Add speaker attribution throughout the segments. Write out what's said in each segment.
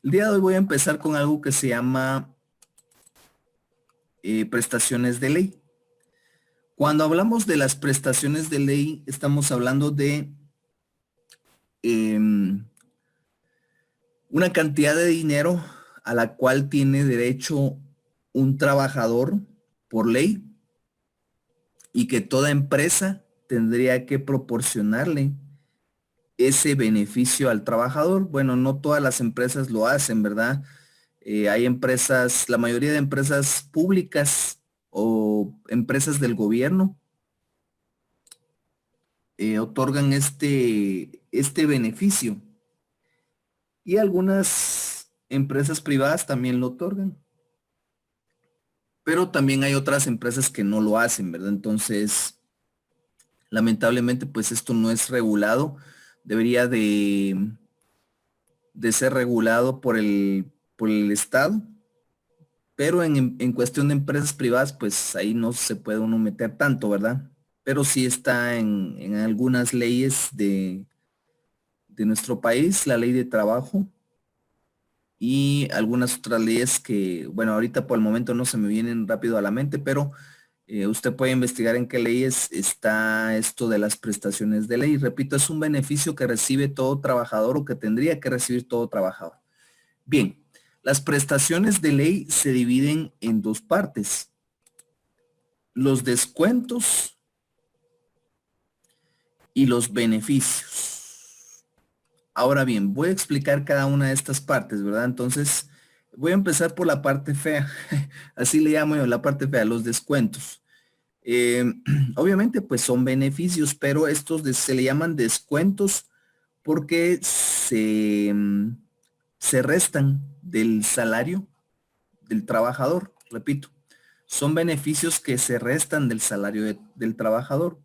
Speaker 1: El día de hoy voy a empezar con algo que se llama prestaciones de ley. Cuando hablamos de las prestaciones de ley, estamos hablando de una cantidad de dinero a la cual tiene derecho un trabajador por ley y que toda empresa tendría que proporcionarle ese beneficio al trabajador. Bueno, no todas las empresas lo hacen, ¿verdad? Hay empresas, la mayoría de empresas públicas o empresas del gobierno otorgan este beneficio y algunas empresas privadas también lo otorgan, pero también hay otras empresas que no lo hacen, ¿verdad? Entonces, lamentablemente, pues esto no es regulado, debería de ser regulado por el Estado. Pero en cuestión de empresas privadas, pues ahí no se puede uno meter tanto, ¿verdad? Pero sí está en algunas leyes de nuestro país, la ley de trabajo y algunas otras leyes que, bueno, ahorita por el momento no se me vienen rápido a la mente, pero usted puede investigar en qué leyes está esto de las prestaciones de ley. Repito, es un beneficio que recibe todo trabajador o que tendría que recibir todo trabajador. Bien, las prestaciones de ley se dividen en dos partes: los descuentos y los beneficios. Ahora bien, voy a explicar cada una de estas partes, ¿verdad? Entonces, voy a empezar por la parte fea. Así le llamo yo, la parte fea, los descuentos. Eh, obviamente, pues son beneficios, pero se le llaman descuentos porque se restan del salario del trabajador. Repito, son beneficios que se restan del salario del trabajador.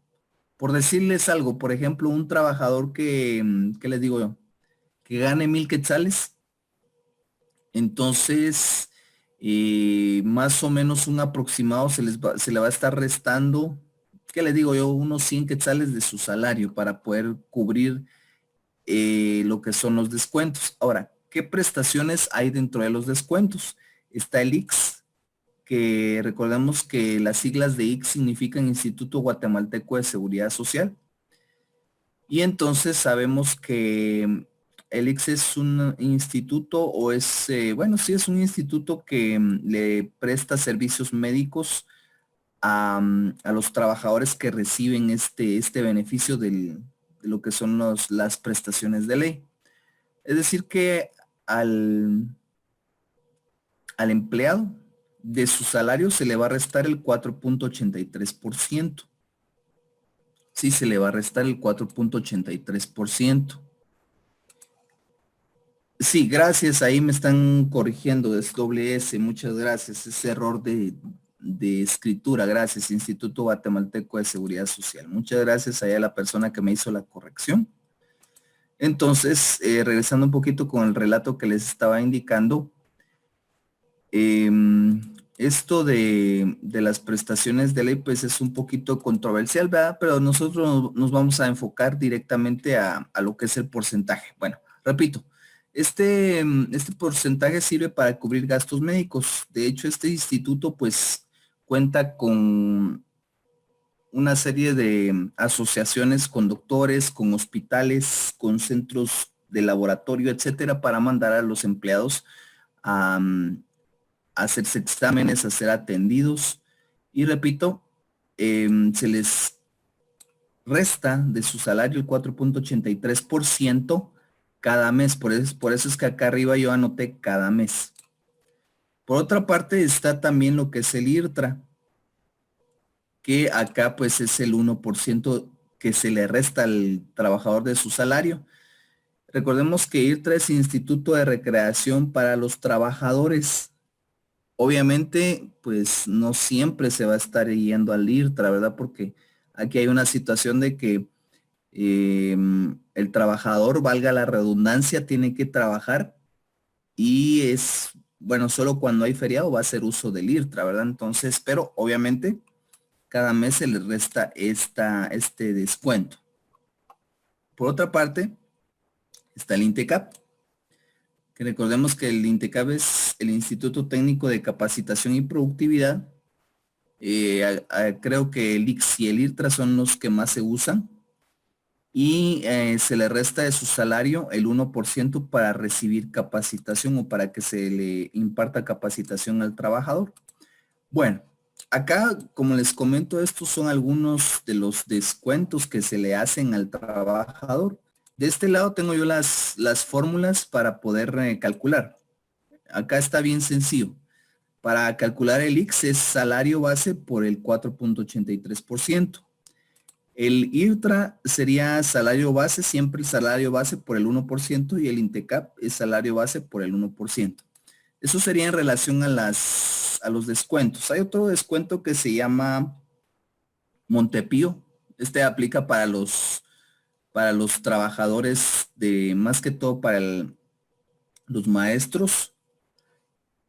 Speaker 1: Por decirles algo, por ejemplo, un trabajador ¿qué les digo yo? Que gane 1,000 quetzales, entonces más o menos un aproximado se le va a estar restando, ¿qué les digo yo? Unos 100 quetzales de su salario para poder cubrir lo que son los descuentos. Ahora, ¿qué prestaciones hay dentro de los descuentos? Está el IX, que recordemos que las siglas de IX significan Instituto Guatemalteco de Seguridad Social. Y entonces sabemos que el IX es un instituto o es, bueno, sí es un instituto que le presta servicios médicos a los trabajadores que reciben este beneficio de lo que son las prestaciones de ley. Es decir, que al, al empleado de su salario se le va a restar el 4,83%. Sí, se le va a restar el 4,83%. Sí, gracias. Ahí me están corrigiendo. Es doble S. Muchas gracias. Es error de escritura. Gracias, Instituto Guatemalteco de Seguridad Social. Muchas gracias a la persona que me hizo la corrección. Entonces, regresando un poquito con el relato que les estaba indicando, esto de las prestaciones de ley, pues es un poquito controversial, ¿verdad? Pero nosotros nos vamos a enfocar directamente a lo que es el porcentaje. Bueno, repito, este porcentaje sirve para cubrir gastos médicos. De hecho, este instituto, pues, cuenta con una serie de asociaciones con doctores, con hospitales, con centros de laboratorio, etcétera, para mandar a los empleados a hacerse exámenes, a ser atendidos. Y repito, se les resta de su salario el 4,83% cada mes. Por eso es que acá arriba yo anoté cada mes. Por otra parte está también lo que es el IRTRA, que acá pues es el 1% que se le resta al trabajador de su salario. Recordemos que IRTRA es Instituto de Recreación para los Trabajadores. Obviamente, pues no siempre se va a estar yendo al IRTRA, ¿verdad? Porque aquí hay una situación de que el trabajador, valga la redundancia, tiene que trabajar y es, bueno, solo cuando hay feriado va a hacer uso del IRTRA, ¿verdad? Entonces, pero obviamente cada mes se le resta este descuento. Por otra parte, está el INTECAP. Que recordemos que el INTECAP es el Instituto Técnico de Capacitación y Productividad. Creo que el ICS y el IRTRA son los que más se usan. Y se le resta de su salario el 1% para recibir capacitación o para que se le imparta capacitación al trabajador. Bueno, acá, como les comento, estos son algunos de los descuentos que se le hacen al trabajador. De este lado tengo yo las fórmulas para poder calcular. Acá está bien sencillo. Para calcular el IX es salario base por el 4.83%. El IRTRA sería salario base, siempre el salario base por el 1% y el INTECAP es salario base por el 1%. Eso sería en relación a los descuentos. Hay otro descuento que se llama Montepío. Este aplica para los trabajadores más que todo para los maestros.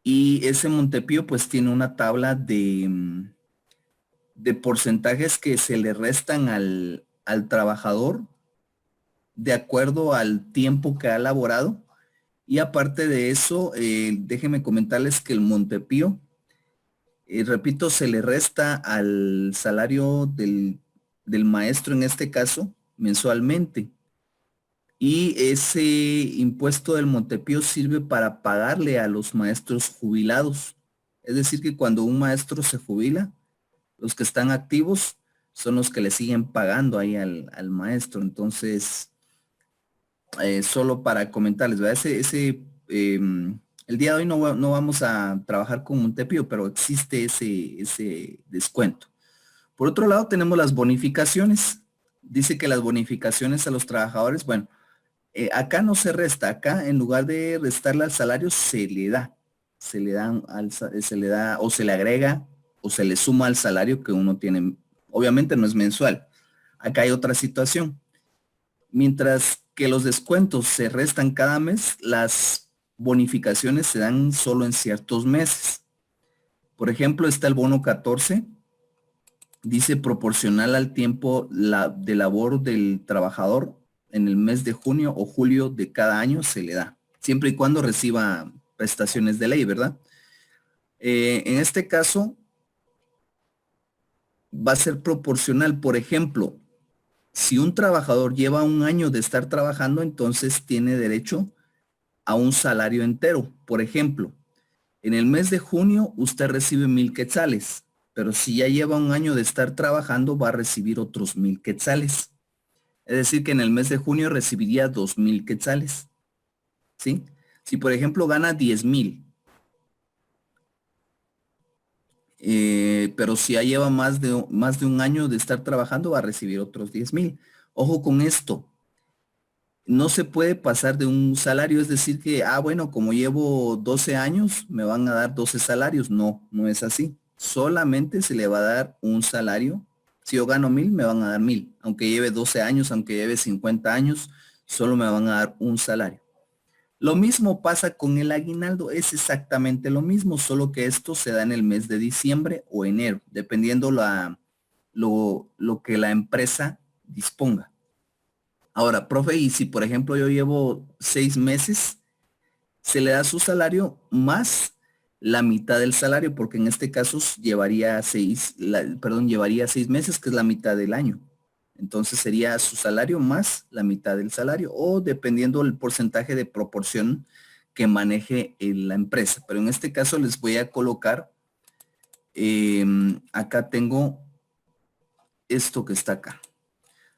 Speaker 1: Y ese Montepío pues tiene una tabla de porcentajes que se le restan al trabajador de acuerdo al tiempo que ha laborado. Y aparte de eso, déjenme comentarles que el Montepío, repito, se le resta al salario del maestro en este caso mensualmente. Y ese impuesto del Montepío sirve para pagarle a los maestros jubilados. Es decir, que cuando un maestro se jubila, los que están activos son los que le siguen pagando ahí al maestro. Entonces, solo para comentarles, ¿verdad? El día de hoy no vamos a trabajar con Montepío, pero existe ese descuento. Por otro lado, tenemos las bonificaciones. Dice que las bonificaciones a los trabajadores, bueno, acá no se resta, acá en lugar de restarle al salario, se le da o se le agrega o se le suma al salario que uno tiene. Obviamente no es mensual. Acá hay otra situación. Mientras que los descuentos se restan cada mes, las bonificaciones se dan solo en ciertos meses. Por ejemplo, está el bono 14. Dice proporcional al tiempo de labor del trabajador en el mes de junio o julio de cada año se le da, siempre y cuando reciba prestaciones de ley, ¿verdad? En este caso, va a ser proporcional. Por ejemplo, si un trabajador lleva un año de estar trabajando, entonces tiene derecho a un salario entero. Por ejemplo, en el mes de junio usted recibe 1,000 quetzales, pero si ya lleva un año de estar trabajando, va a recibir otros 1,000 quetzales. Es decir, que en el mes de junio recibiría 2,000 quetzales. ¿Sí? Si por ejemplo gana 10,000, pero si ya lleva más de un año de estar trabajando, va a recibir otros 10,000. Ojo con esto. No se puede pasar de un salario, es decir que, bueno, como llevo 12 años, me van a dar 12 salarios. No, no es así. Solamente se le va a dar un salario. Si yo gano 1,000, me van a dar 1,000. Aunque lleve 12 años, aunque lleve 50 años, solo me van a dar un salario. Lo mismo pasa con el aguinaldo, es exactamente lo mismo, solo que esto se da en el mes de diciembre o enero, dependiendo lo que la empresa disponga. Ahora, profe, y si por ejemplo yo llevo 6 meses, se le da su salario más la mitad del salario, porque en este caso llevaría 6 meses, que es la mitad del año. Entonces sería su salario más la mitad del salario, o dependiendo del porcentaje de proporción que maneje la empresa. Pero en este caso les voy a colocar, acá tengo esto que está acá.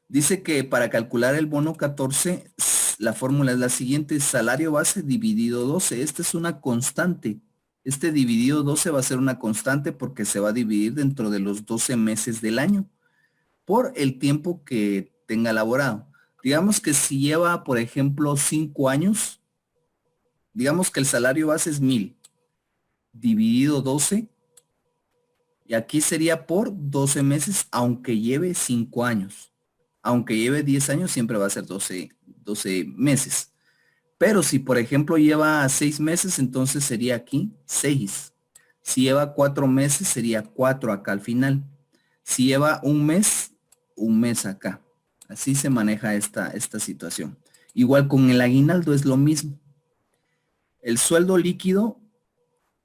Speaker 1: Dice que para calcular el bono 14, la fórmula es la siguiente: salario base dividido 12. Esta es una constante. Este dividido 12 va a ser una constante porque se va a dividir dentro de los 12 meses del año por el tiempo que tenga laborado. Digamos que si lleva, por ejemplo, 5 años, digamos que el salario base es 1,000 dividido 12, y aquí sería por 12 meses, aunque lleve 5 años. Aunque lleve 10 años, siempre va a ser 12 meses. Pero si, por ejemplo, lleva 6 meses, entonces sería aquí 6. Si lleva 4 meses, sería 4 acá al final. Si lleva un mes acá. Así se maneja esta situación. Igual con el aguinaldo es lo mismo. El sueldo líquido,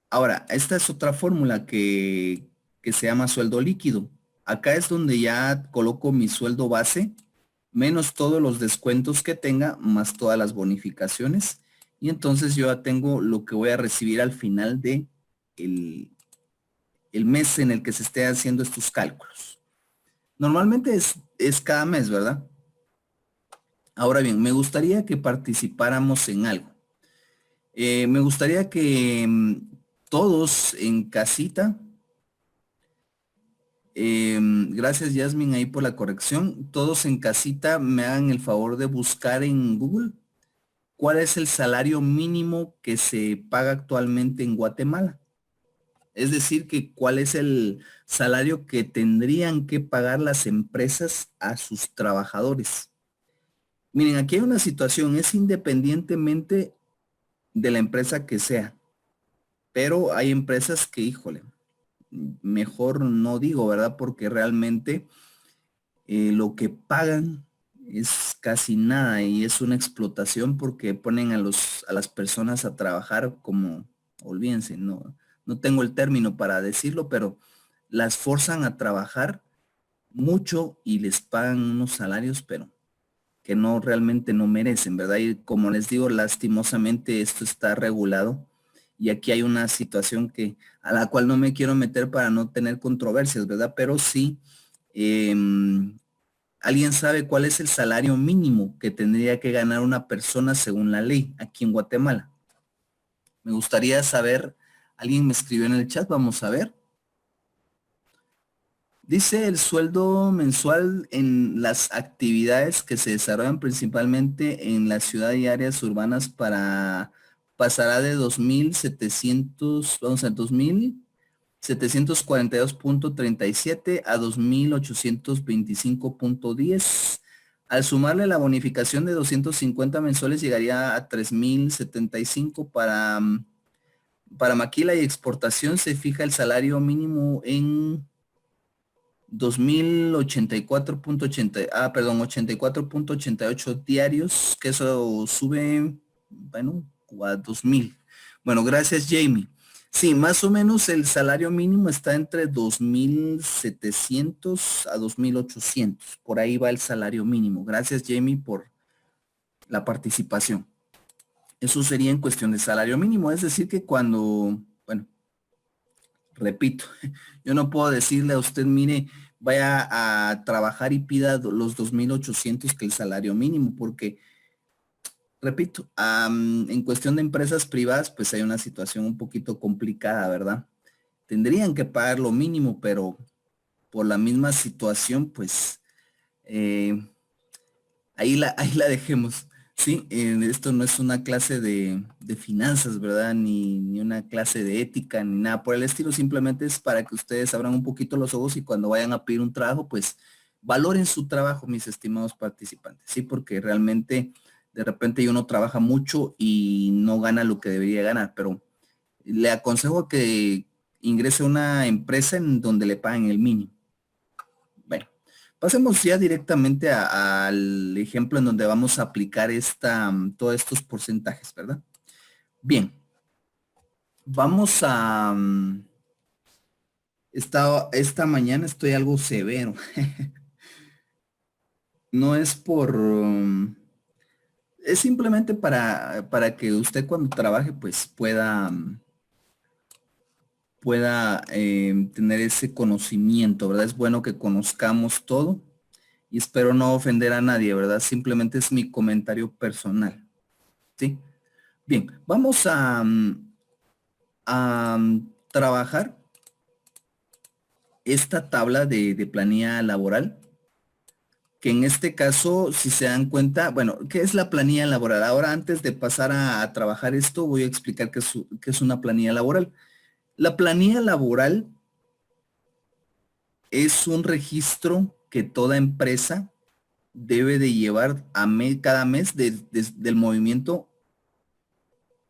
Speaker 1: ahora, esta es otra fórmula que se llama sueldo líquido. Acá es donde ya coloco mi sueldo base, menos todos los descuentos que tenga, más todas las bonificaciones. Y entonces yo ya tengo lo que voy a recibir al final de el mes en el que se esté haciendo estos cálculos. Normalmente es cada mes, ¿verdad? Ahora bien, me gustaría que participáramos en algo. Me gustaría que todos en casita, gracias Yasmin ahí por la corrección, todos en casita me hagan el favor de buscar en Google cuál es el salario mínimo que se paga actualmente en Guatemala. Es decir, que cuál es el salario que tendrían que pagar las empresas a sus trabajadores. Miren, aquí hay una situación, es independientemente de la empresa que sea, pero hay empresas que, híjole, mejor no digo, ¿verdad? Porque realmente lo que pagan es casi nada y es una explotación porque ponen a las personas a trabajar como, olvídense, no tengo el término para decirlo, pero las forzan a trabajar mucho y les pagan unos salarios, pero que no realmente no merecen, ¿verdad? Y como les digo, lastimosamente esto está regulado y aquí hay una situación a la cual no me quiero meter para no tener controversias, ¿verdad? Pero sí, ¿alguien sabe cuál es el salario mínimo que tendría que ganar una persona según la ley aquí en Guatemala? Me gustaría saber, alguien me escribió en el chat, vamos a ver. Dice el sueldo mensual en las actividades que se desarrollan principalmente en la ciudad y áreas urbanas pasará de 2.700, vamos a 2.742.37 a 2.825.10. Al sumarle la bonificación de 250 mensuales llegaría a 3.075 para maquila y exportación. Se fija el salario mínimo en 84.88 diarios, que eso sube, bueno, a 2.000. Bueno, gracias Jamie. Sí, más o menos el salario mínimo está entre 2.700 a 2.800. Por ahí va el salario mínimo. Gracias Jamie por la participación. Eso sería en cuestión de salario mínimo. Es decir que cuando, bueno, repito, yo no puedo decirle a usted, mire, vaya a trabajar y pida los 2.800 que el salario mínimo, porque, repito, en cuestión de empresas privadas, pues hay una situación un poquito complicada, ¿verdad? Tendrían que pagar lo mínimo, pero por la misma situación, pues, eh, ahí la dejemos. Sí, esto no es una clase de finanzas, ¿verdad? Ni una clase de ética, ni nada por el estilo. Simplemente es para que ustedes abran un poquito los ojos y cuando vayan a pedir un trabajo, pues valoren su trabajo, mis estimados participantes. Sí, porque realmente de repente uno trabaja mucho y no gana lo que debería ganar, pero le aconsejo que ingrese a una empresa en donde le paguen el mínimo. Bueno, pasemos ya directamente al ejemplo en donde vamos a aplicar todos estos porcentajes, ¿verdad? Bien, vamos a... esta mañana estoy algo severo. No es es simplemente para que usted cuando trabaje pues pueda tener ese conocimiento, ¿verdad? Es bueno que conozcamos todo y espero no ofender a nadie, ¿verdad? Simplemente es mi comentario personal, ¿sí? Bien, vamos a trabajar esta tabla de planilla laboral, que en este caso, si se dan cuenta, bueno, ¿qué es la planilla laboral? Ahora, antes de pasar a trabajar esto, voy a explicar qué es una planilla laboral. La planilla laboral es un registro que toda empresa debe de llevar cada mes del movimiento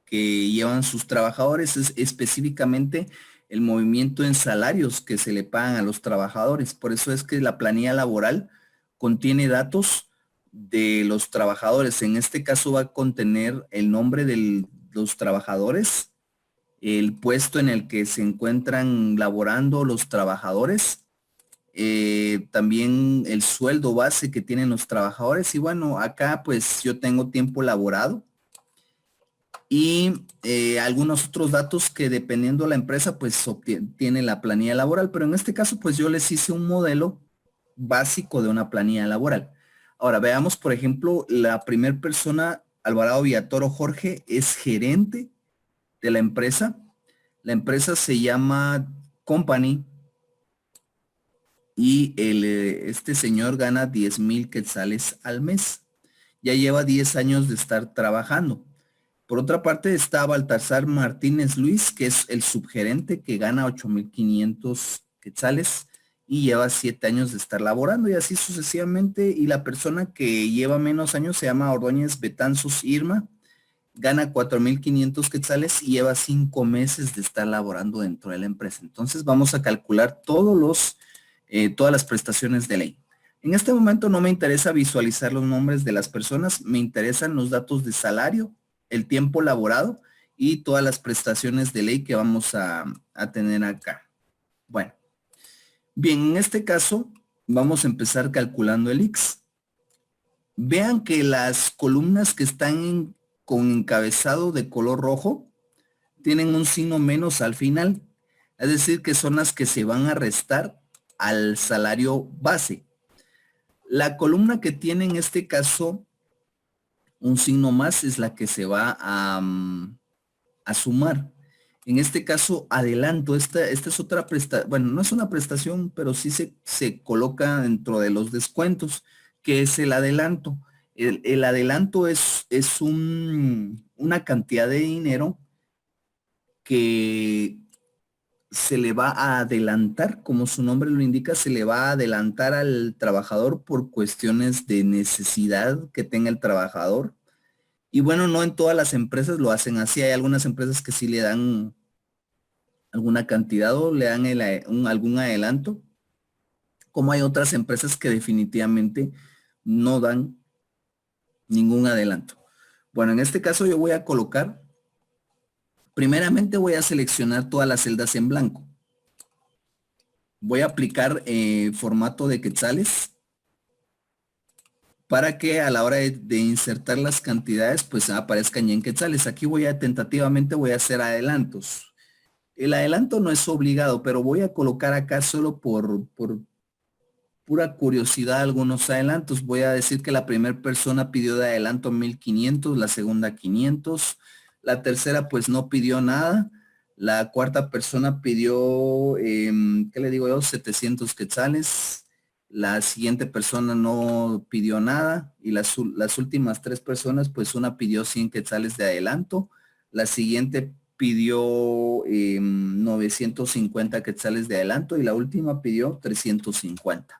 Speaker 1: que llevan sus trabajadores, es específicamente el movimiento en salarios que se le pagan a los trabajadores. Por eso es que la planilla laboral contiene datos de los trabajadores. En este caso va a contener el nombre los trabajadores, el puesto en el que se encuentran laborando los trabajadores, también el sueldo base que tienen los trabajadores. Y bueno, acá pues yo tengo tiempo laborado y algunos otros datos que dependiendo la empresa pues tiene la planilla laboral, pero en este caso pues yo les hice un modelo básico de una planilla laboral. Ahora veamos, por ejemplo, la primera persona, Alvarado Villatoro Jorge, es gerente de la empresa. La empresa se llama Company y este señor gana 10,000 quetzales al mes. Ya lleva 10 años de estar trabajando. Por otra parte está Baltasar Martínez Luis, que es el subgerente que gana 8,500 quetzales y lleva 7 años de estar laborando y así sucesivamente. Y la persona que lleva menos años se llama Ordóñez Betanzos Irma, gana 4,500 quetzales y lleva 5 meses de estar laborando dentro de la empresa. Entonces vamos a calcular todas las prestaciones de ley. En este momento no me interesa visualizar los nombres de las personas, me interesan los datos de salario, el tiempo laborado y todas las prestaciones de ley que vamos a tener acá. Bueno, bien, en este caso vamos a empezar calculando el IX. Vean que las columnas que están con encabezado de color rojo tienen un signo menos al final, es decir, que son las que se van a restar al salario base. La columna que tiene en este caso un signo más es la que se va a sumar. En este caso, adelanto, esta es otra prestación, bueno, no es una prestación, pero sí se coloca dentro de los descuentos, que es el adelanto. El adelanto es una cantidad de dinero que se le va a adelantar, como su nombre lo indica, se le va a adelantar al trabajador por cuestiones de necesidad que tenga el trabajador. Y bueno, no en todas las empresas lo hacen así. Hay algunas empresas que sí le dan alguna cantidad o le dan algún adelanto, como hay otras empresas que definitivamente no dan ningún adelanto. Bueno, en este caso yo voy a colocar, primeramente voy a seleccionar todas las celdas en blanco. Voy a aplicar formato de quetzales para que a la hora de insertar las cantidades pues aparezcan ya en quetzales. Aquí tentativamente voy a hacer adelantos. El adelanto no es obligado, pero voy a colocar acá solo por pura curiosidad algunos adelantos. Voy a decir que la primera persona pidió de adelanto 1,500, la segunda 500, la tercera pues no pidió nada, la cuarta persona pidió, ¿qué le digo yo? 700 quetzales, la siguiente persona no pidió nada y las últimas 3 personas pues una pidió 100 quetzales de adelanto, la siguiente pidió 950 quetzales de adelanto y la última pidió 350.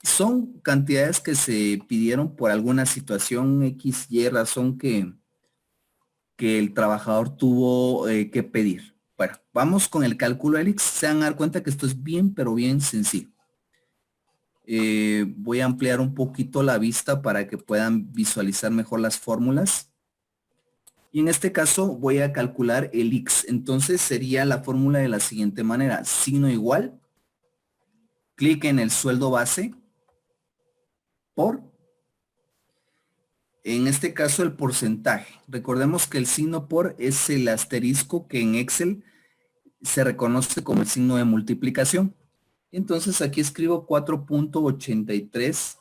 Speaker 1: Son cantidades que se pidieron por alguna situación X, Y razón que el trabajador tuvo que pedir. Bueno, vamos con el cálculo ELIX. Se van a dar cuenta que esto es bien, pero bien sencillo. Voy a ampliar un poquito la vista para que puedan visualizar mejor las fórmulas. Y en este caso voy a calcular el X. Entonces sería la fórmula de la siguiente manera. Signo igual. Clic en el sueldo base. Por, en este caso el porcentaje. Recordemos que el signo por es el asterisco que en Excel se reconoce como el signo de multiplicación. Entonces aquí escribo 4.83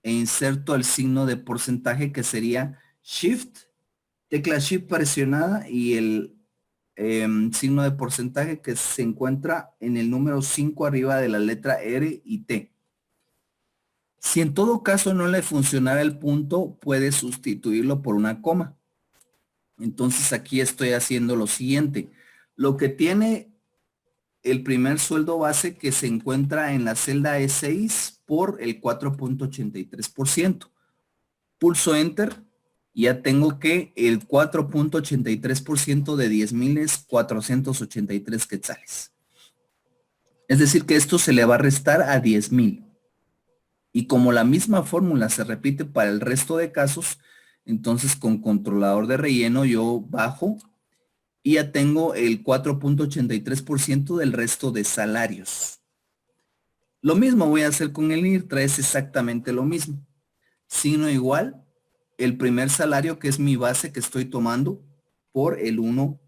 Speaker 1: e inserto el signo de porcentaje que sería Shift, tecla Shift presionada y el signo de porcentaje que se encuentra en el número 5 arriba de la letra R y T. Si en todo caso no le funcionara el punto, puede sustituirlo por una coma. Entonces aquí estoy haciendo lo siguiente. Lo que tiene el primer sueldo base que se encuentra en la celda E6 por el 4.83%. Pulso Enter y ya tengo que el 4.83% de 10,000 es 483 quetzales. Es decir que esto se le va a restar a 10,000. Y como la misma fórmula se repite para el resto de casos, Entonces con controlador de relleno yo bajo y ya tengo el 4.83% del resto de salarios. Lo mismo voy a hacer con el IRTRA, es exactamente lo mismo. Signo igual, el primer salario que es mi base que estoy tomando por el 1%.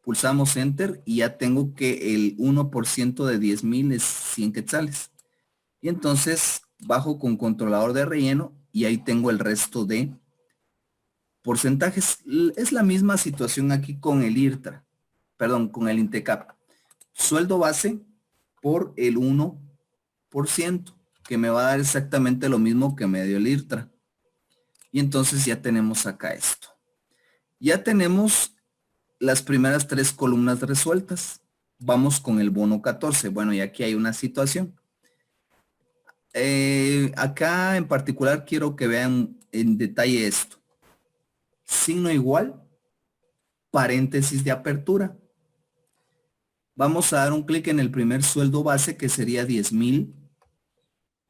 Speaker 1: Pulsamos Enter y ya tengo que el 1% de 10,000 es 100 quetzales. Y entonces bajo con controlador de relleno y ahí tengo el resto de porcentajes. Es la misma situación aquí con el IRTRA, perdón, con el INTECAP. Sueldo base por el 1%, que me va a dar exactamente lo mismo que me dio el IRTRA. Y entonces ya tenemos acá esto. Ya tenemos las primeras 3 columnas resueltas. Vamos con el bono 14. Bueno, y aquí hay una situación. Acá en particular quiero que vean en detalle esto. Signo igual, paréntesis de apertura. Vamos a dar un clic en el primer sueldo base que sería 10,000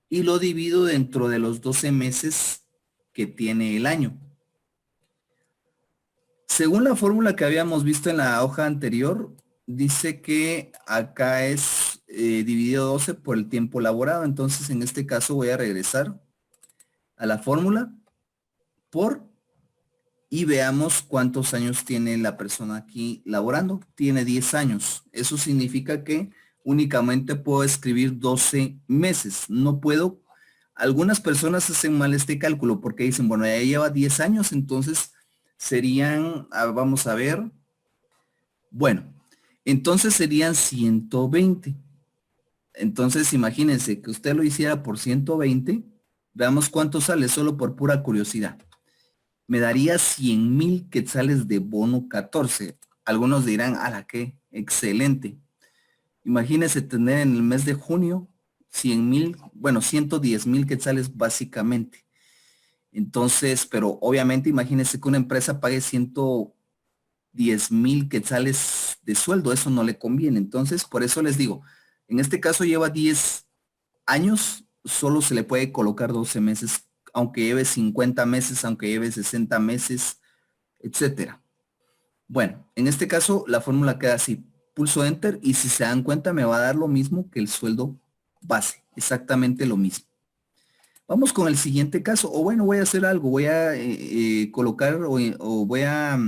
Speaker 1: y lo divido dentro de los 12 meses que tiene el año. Según la fórmula que habíamos visto en la hoja anterior, dice que acá es dividido 12 por el tiempo laborado. Entonces, en este caso voy a regresar a la fórmula por y veamos cuántos años tiene la persona aquí laborando. Tiene 10 años. Eso significa que únicamente puedo escribir 12 meses. No puedo. Algunas personas hacen mal este cálculo porque dicen, bueno, ya lleva 10 años, entonces serían, vamos a ver, bueno, entonces serían 120. Entonces imagínense que usted lo hiciera por 120, veamos cuánto sale solo por pura curiosidad. Me daría 100,000 quetzales de bono 14. Algunos dirán, ¡ala qué! Excelente. Imagínense tener en el mes de junio 100,000, bueno, 110,000 quetzales básicamente. Entonces, pero obviamente imagínense que una empresa pague 110,000 quetzales de sueldo, eso no le conviene. Entonces, por eso les digo, en este caso lleva 10 años, solo se le puede colocar 12 meses, aunque lleve 50 meses, aunque lleve 60 meses, etcétera. Bueno, en este caso la fórmula queda así. Pulso Enter y si se dan cuenta me va a dar lo mismo que el sueldo base, exactamente lo mismo. Vamos con el siguiente caso, o bueno, voy a hacer algo, voy a colocar o voy a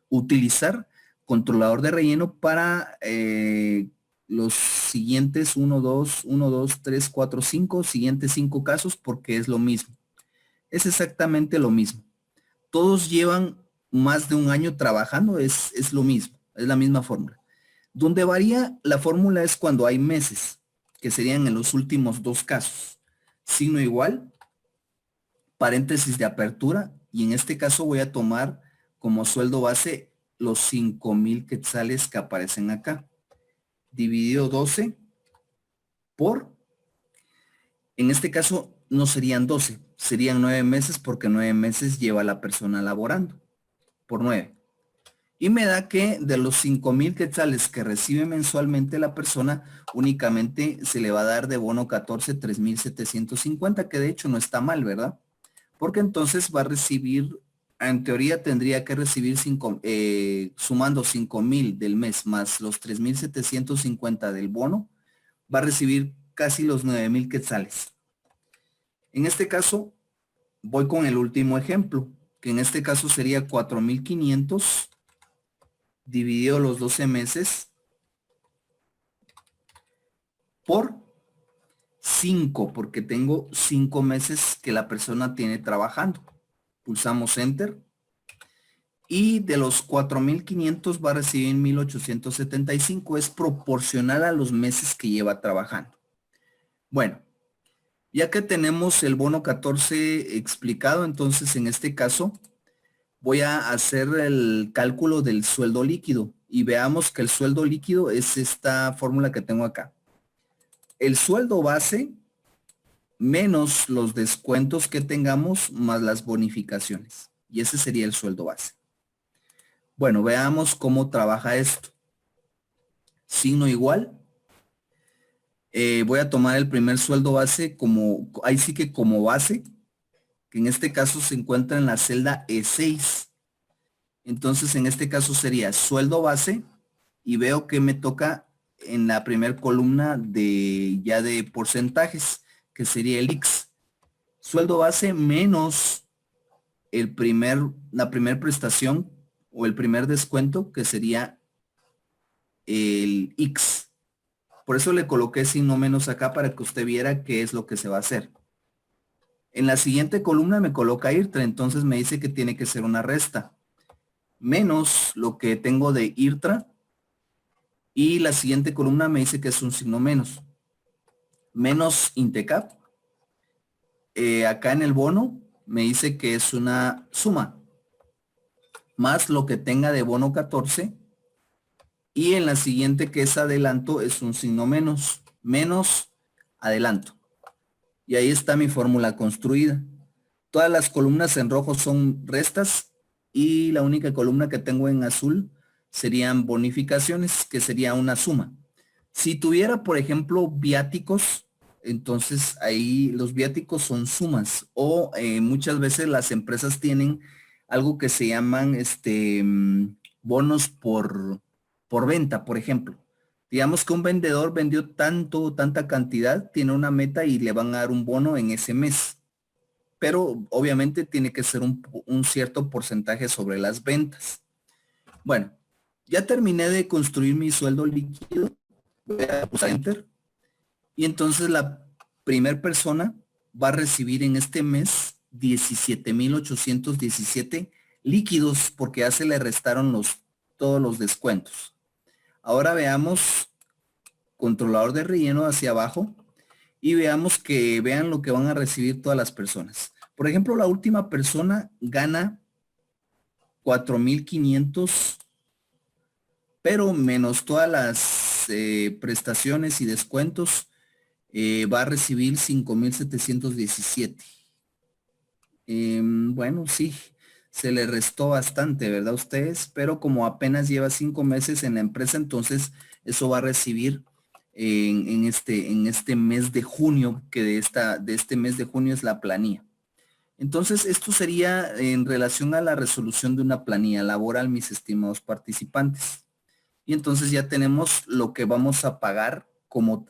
Speaker 1: utilizar controlador de relleno para los siguientes 1, 2, 3, 4, 5, siguientes 5 casos porque es lo mismo. Es exactamente lo mismo. Todos llevan más de un año trabajando, es lo mismo, es la misma fórmula. Donde varía la fórmula es cuando hay meses, que serían en los últimos 2 casos. Signo igual, paréntesis de apertura, y en este caso voy a tomar como sueldo base los 5,000 quetzales que aparecen acá. Dividido 12 por, en este caso no serían 12, serían 9 meses porque 9 meses lleva la persona laborando, por 9. Y me da que de los 5,000 quetzales que recibe mensualmente la persona, únicamente se le va a dar de bono 14, 3,750, que de hecho no está mal, ¿verdad? Porque entonces va a recibir, en teoría tendría que recibir sumando 5,000 del mes más los 3,750 del bono, va a recibir casi los 9,000 quetzales. En este caso, voy con el último ejemplo, que en este caso sería 4,500 dividido los 12 meses por 5, porque tengo 5 meses que la persona tiene trabajando. Pulsamos Enter. Y de los 4,500 va a recibir 1,875. Es proporcional a los meses que lleva trabajando. Bueno, ya que tenemos el bono 14 explicado, entonces en este caso voy a hacer el cálculo del sueldo líquido y veamos que el sueldo líquido es esta fórmula que tengo acá. El sueldo base menos los descuentos que tengamos más las bonificaciones. Y ese sería el sueldo base. Bueno, veamos cómo trabaja esto. Signo igual. Voy a tomar el primer sueldo base como, ahí sí que como base, que en este caso se encuentra en la celda E6. Entonces, en este caso sería sueldo base y veo que me toca en la primera columna de porcentajes, que sería el X. Sueldo base menos la primer prestación o el primer descuento, que sería el X. Por eso le coloqué signo menos acá para que usted viera qué es lo que se va a hacer. En la siguiente columna me coloca IRTRA, entonces me dice que tiene que ser una resta. Menos lo que tengo de IRTRA. Y la siguiente columna me dice que es un signo menos. Menos INTECAP. Acá en el bono me dice que es una suma. Más lo que tenga de bono 14. Y en la siguiente, que es adelanto, es un signo menos. Menos adelanto. Y ahí está mi fórmula construida. Todas las columnas en rojo son restas y la única columna que tengo en azul serían bonificaciones, que sería una suma. Si tuviera, por ejemplo, viáticos, entonces ahí los viáticos son sumas o muchas veces las empresas tienen algo que se llaman bonos por venta, por ejemplo. Digamos que un vendedor vendió tanta cantidad, tiene una meta y le van a dar un bono en ese mes. Pero obviamente tiene que ser un cierto porcentaje sobre las ventas. Bueno, ya terminé de construir mi sueldo líquido. Voy a pulsar Enter. Y entonces la primer persona va a recibir en este mes 17,817 líquidos porque ya se le restaron todos los descuentos. Ahora veamos controlador de relleno hacia abajo y vean lo que van a recibir todas las personas. Por ejemplo, la última persona gana 4,500, pero menos todas las prestaciones y descuentos, va a recibir 5,717. Bueno, sí, se le restó bastante, ¿verdad ustedes? Pero como apenas lleva 5 meses en la empresa, entonces eso va a recibir en este mes de junio, que de este mes de junio es la planilla. Entonces, esto sería en relación a la resolución de una planilla laboral, mis estimados participantes. Y entonces ya tenemos lo que vamos a pagar como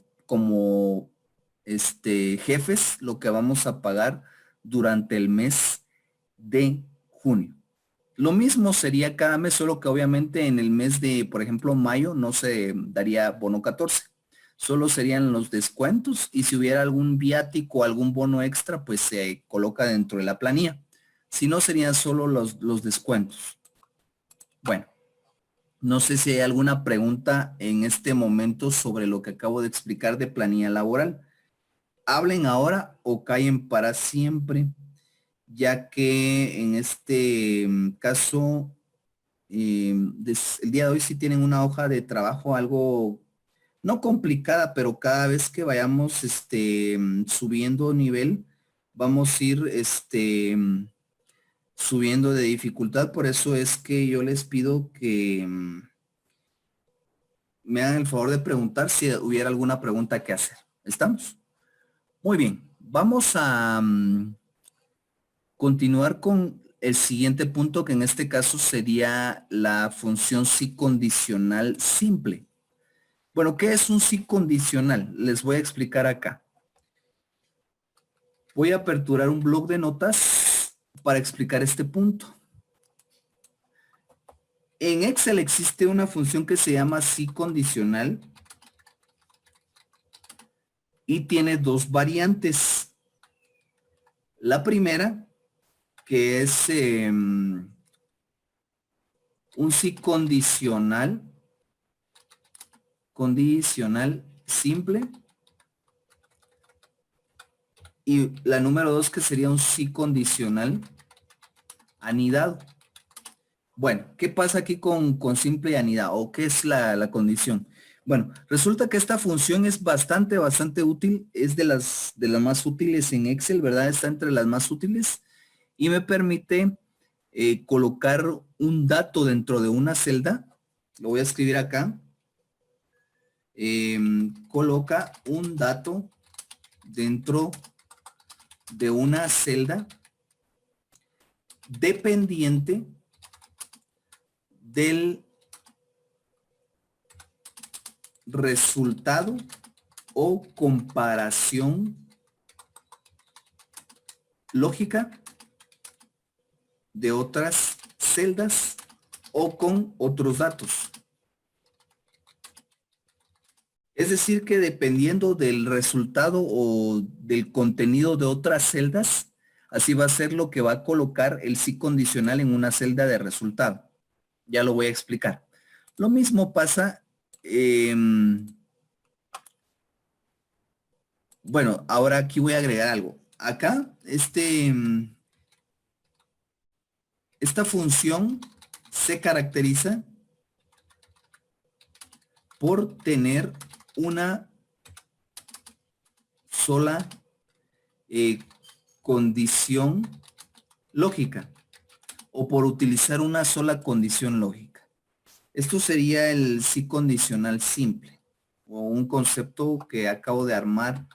Speaker 1: jefes, lo que vamos a pagar durante el mes de junio. Lo mismo sería cada mes, solo que obviamente en el mes de, por ejemplo, mayo no se daría bono 14. Solo serían los descuentos y si hubiera algún viático o algún bono extra, pues se coloca dentro de la planilla. Si no, serían solo los descuentos. Bueno, no sé si hay alguna pregunta en este momento sobre lo que acabo de explicar de planilla laboral. Hablen ahora o callen para siempre, ya que en este caso, el día de hoy sí tienen una hoja de trabajo algo no complicada, pero cada vez que vayamos subiendo nivel, vamos a ir subiendo de dificultad. Por eso es que yo les pido que me hagan el favor de preguntar si hubiera alguna pregunta que hacer. ¿Estamos? Muy bien. Vamos a continuar con el siguiente punto, que en este caso sería la función si condicional simple. Bueno, ¿qué es un si condicional? Les voy a explicar acá. Voy a aperturar un bloc de notas para explicar este punto. En Excel existe una función que se llama si condicional y tiene dos variantes. La primera, que es un si condicional simple, y la número 2, que sería un si condicional anidado. Bueno, ¿qué pasa aquí con simple y anidado? ¿O qué es la condición? Bueno, resulta que esta función es bastante útil, es de las más útiles en Excel, ¿verdad? Está entre las más útiles y me permite colocar un dato dentro de una celda. Lo voy a escribir acá. Coloca un dato dentro de una celda dependiente del resultado o comparación lógica de otras celdas o con otros datos. Es decir, que dependiendo del resultado o del contenido de otras celdas, así va a ser lo que va a colocar el sí condicional en una celda de resultado. Ya lo voy a explicar. Lo mismo pasa, bueno, ahora aquí voy a agregar algo. Acá, esta función se caracteriza por tener una sola condición lógica o por utilizar una sola condición lógica. Esto sería el sí condicional simple o un concepto que acabo de armar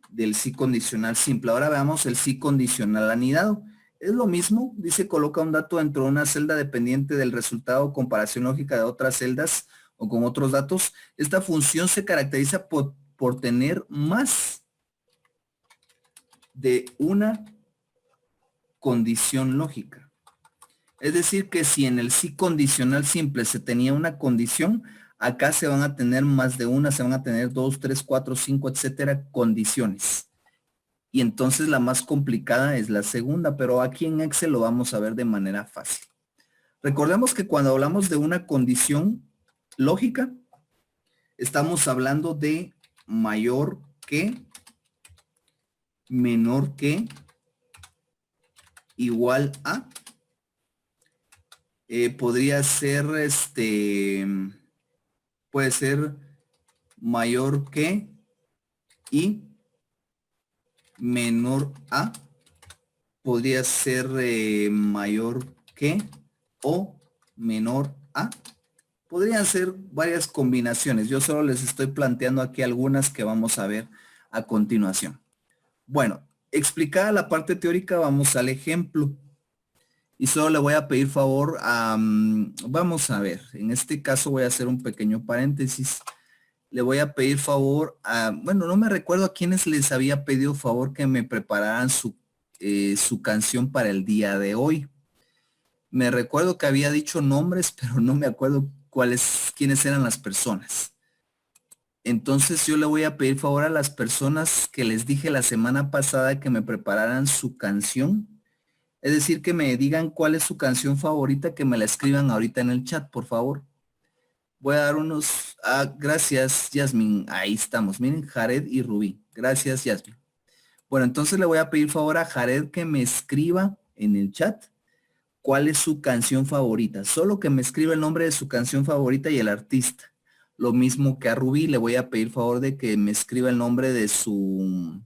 Speaker 1: del sí condicional simple. Ahora veamos el sí condicional anidado. Es lo mismo, dice coloca un dato dentro de una celda dependiente del resultado o comparación lógica de otras celdas o con otros datos. Esta función se caracteriza por tener más de una condición lógica. Es decir, que si en el sí condicional simple se tenía una condición, acá se van a tener más de una, se van a tener 2, 3, 4, 5, etcétera, condiciones. Y entonces la más complicada es la segunda, pero aquí en Excel lo vamos a ver de manera fácil. Recordemos que cuando hablamos de una condición lógica, estamos hablando de mayor que, menor que, igual a. Podría ser, puede ser mayor que y menor a. Podría ser mayor que o menor a. Podrían ser varias combinaciones. Yo solo les estoy planteando aquí algunas que vamos a ver a continuación. Bueno, explicada la parte teórica, vamos al ejemplo. Y solo le voy a pedir favor a, vamos a ver, en este caso voy a hacer un pequeño paréntesis. Le voy a pedir favor a, bueno, no me recuerdo a quiénes les había pedido favor que me prepararan su canción para el día de hoy. Me recuerdo que había dicho nombres, pero no me acuerdo quiénes eran las personas. Entonces yo le voy a pedir favor a las personas que les dije la semana pasada que me prepararan su canción. Es decir, que me digan cuál es su canción favorita, que me la escriban ahorita en el chat, por favor. Voy a dar unos... gracias, Yasmin. Ahí estamos. Miren, Jared y Rubí. Gracias, Yasmin. Bueno, entonces le voy a pedir favor a Jared que me escriba en el chat cuál es su canción favorita. Solo que me escriba el nombre de su canción favorita y el artista. Lo mismo que a Rubí, le voy a pedir favor de que me escriba el nombre de su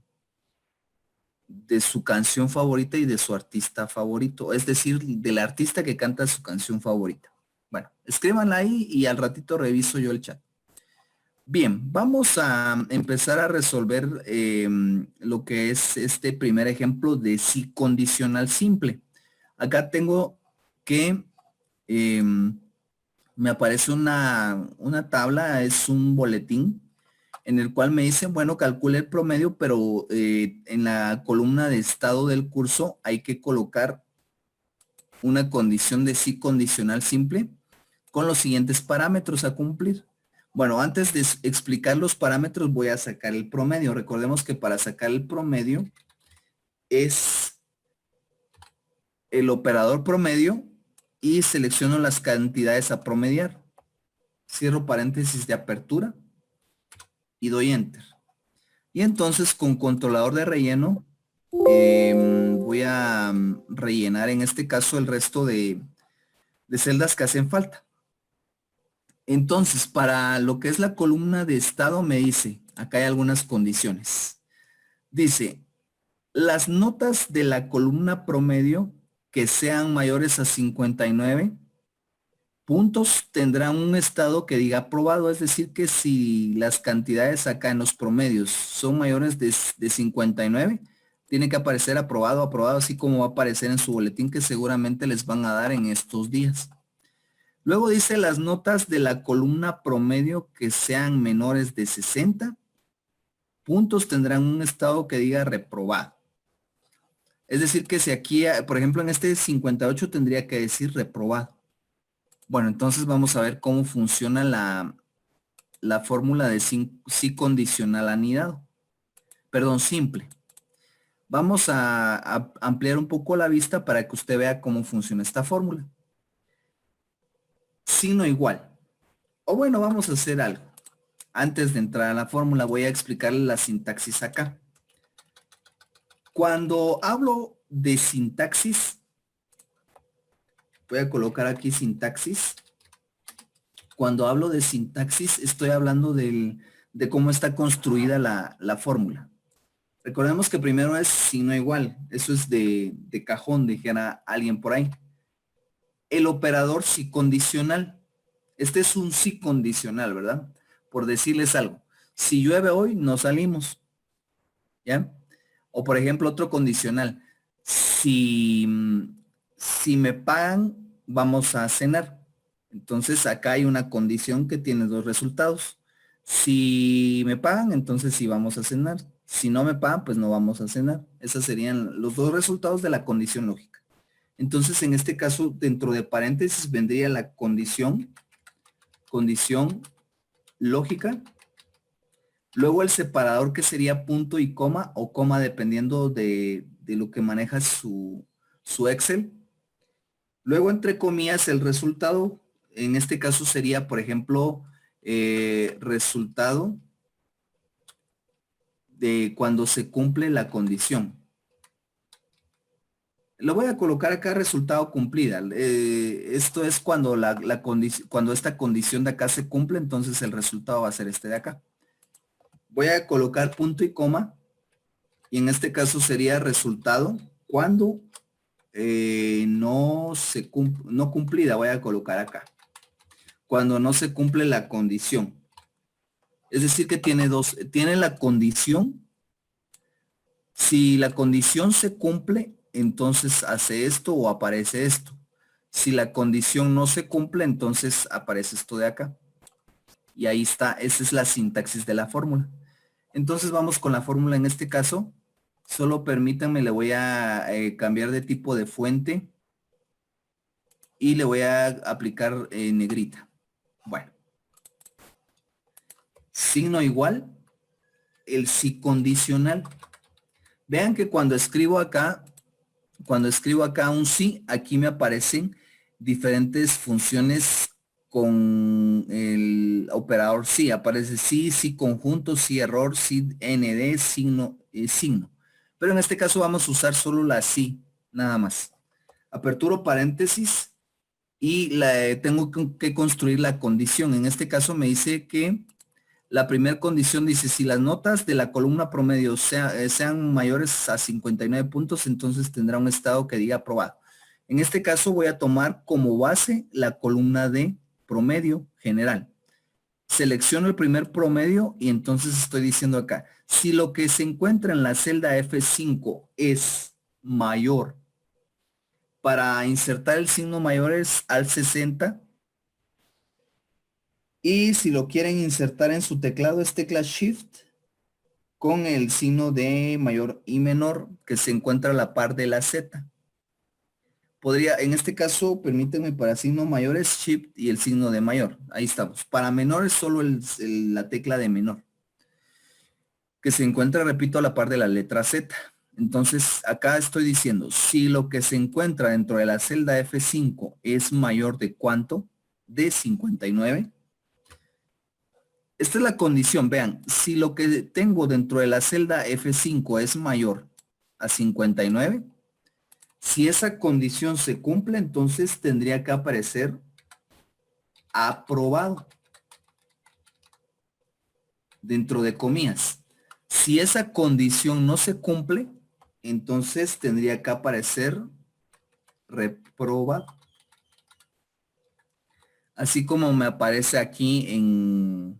Speaker 1: canción favorita y de su artista favorito, es decir, del artista que canta su canción favorita. Bueno, escríbanla ahí y al ratito reviso yo el chat. Bien, vamos a empezar a resolver lo que es este primer ejemplo de sí condicional simple. Acá tengo que me aparece una tabla, es un boletín en el cual me dicen, bueno, calcule el promedio, pero en la columna de estado del curso hay que colocar una condición de sí condicional simple con los siguientes parámetros a cumplir. Bueno, antes de explicar los parámetros voy a sacar el promedio. Recordemos que para sacar el promedio es el operador promedio y selecciono las cantidades a promediar. Cierro paréntesis de apertura y doy enter. Y entonces con controlador de relleno voy a rellenar en este caso el resto de celdas que hacen falta. Entonces para lo que es la columna de estado me dice, acá hay algunas condiciones. Dice, las notas de la columna promedio que sean mayores a 59 puntos tendrán un estado que diga aprobado, es decir que si las cantidades acá en los promedios son mayores de 59, Tiene que aparecer aprobado, aprobado, así como va a aparecer en su boletín que seguramente les van a dar en estos días. Luego dice las notas de la columna promedio que sean menores de 60 puntos tendrán un estado que diga reprobado. Es decir, que si aquí, por ejemplo, en este 58 tendría que decir reprobado. Bueno, entonces vamos a ver cómo funciona la fórmula de sí condicional anidado. Perdón, simple. Vamos a ampliar un poco la vista para que usted vea cómo funciona esta fórmula. Signo igual. O bueno, vamos a hacer algo. Antes de entrar a la fórmula, voy a explicarle la sintaxis acá. Cuando hablo de sintaxis, voy a colocar aquí sintaxis. Cuando hablo de sintaxis, estoy hablando de cómo está construida la fórmula. Recordemos que primero es signo igual. Eso es de cajón, dijera alguien por ahí. El operador sí condicional. Este es un sí condicional, ¿verdad? Por decirles algo. Si llueve hoy, no salimos. ¿Ya? O por ejemplo, otro condicional. Si me pagan, vamos a cenar. Entonces acá hay una condición que tiene dos resultados. Si me pagan, entonces sí vamos a cenar. Si no me pagan, pues no vamos a cenar. Esos serían los dos resultados de la condición lógica. Entonces, en este caso, dentro de paréntesis vendría la condición lógica. Luego el separador que sería punto y coma o coma dependiendo de lo que maneja su Excel. Luego entre comillas el resultado, en este caso sería por ejemplo resultado de cuando se cumple la condición. Lo voy a colocar acá resultado cumplida. Esto es cuando cuando esta condición de acá se cumple, entonces el resultado va a ser este de acá. Voy a colocar punto y coma y en este caso sería resultado cuando no cumplida, voy a colocar acá. Cuando no se cumple la condición. Es decir que tiene la condición. Si la condición se cumple, entonces hace esto o aparece esto. Si la condición no se cumple, entonces aparece esto de acá. Y ahí está, esa es la sintaxis de la fórmula. Entonces vamos con la fórmula en este caso. Solo permítanme, le voy a cambiar de tipo de fuente y le voy a aplicar negrita. Bueno. Signo igual, el sí condicional. Vean que cuando escribo acá un sí, aquí me aparecen diferentes funciones con el operador sí. Aparece sí, sí conjunto, sí error, sí nd, signo, signo. Pero en este caso vamos a usar solo la sí, nada más. Aperturo paréntesis y tengo que construir la condición. En este caso me dice que la primera condición dice, si las notas de la columna promedio sean mayores a 59 puntos, entonces tendrá un estado que diga aprobado. En este caso voy a tomar como base la columna de promedio general. Selecciono el primer promedio y entonces estoy diciendo acá, si lo que se encuentra en la celda F5 es mayor, para insertar el signo mayor es al 60, y si lo quieren insertar en su teclado es tecla Shift con el signo de mayor y menor que se encuentra a la par de la Z. Podría, en este caso, permítanme, para signo mayor es Shift y el signo de mayor. Ahí estamos. Para menor es solo la tecla de menor, que se encuentra, repito, a la par de la letra Z. Entonces, acá estoy diciendo, si lo que se encuentra dentro de la celda F5 es mayor de ¿cuánto? De 59. Esta es la condición, vean, si lo que tengo dentro de la celda F5 es mayor a 59, si esa condición se cumple, entonces tendría que aparecer aprobado dentro de comillas. Si esa condición no se cumple, entonces tendría que aparecer reprobado. Así como me aparece aquí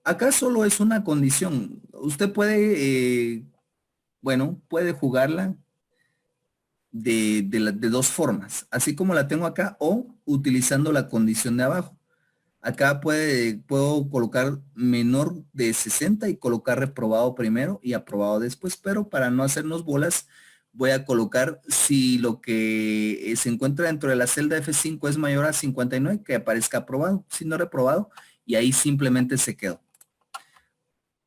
Speaker 1: acá solo es una condición. Usted puede Bueno, puede jugarla de dos formas, así como la tengo acá o utilizando la condición de abajo. Acá puedo colocar menor de 60 y colocar reprobado primero y aprobado después, pero para no hacernos bolas, voy a colocar si lo que se encuentra dentro de la celda F5 es mayor a 59, que aparezca aprobado, si no reprobado, y ahí simplemente se quedó.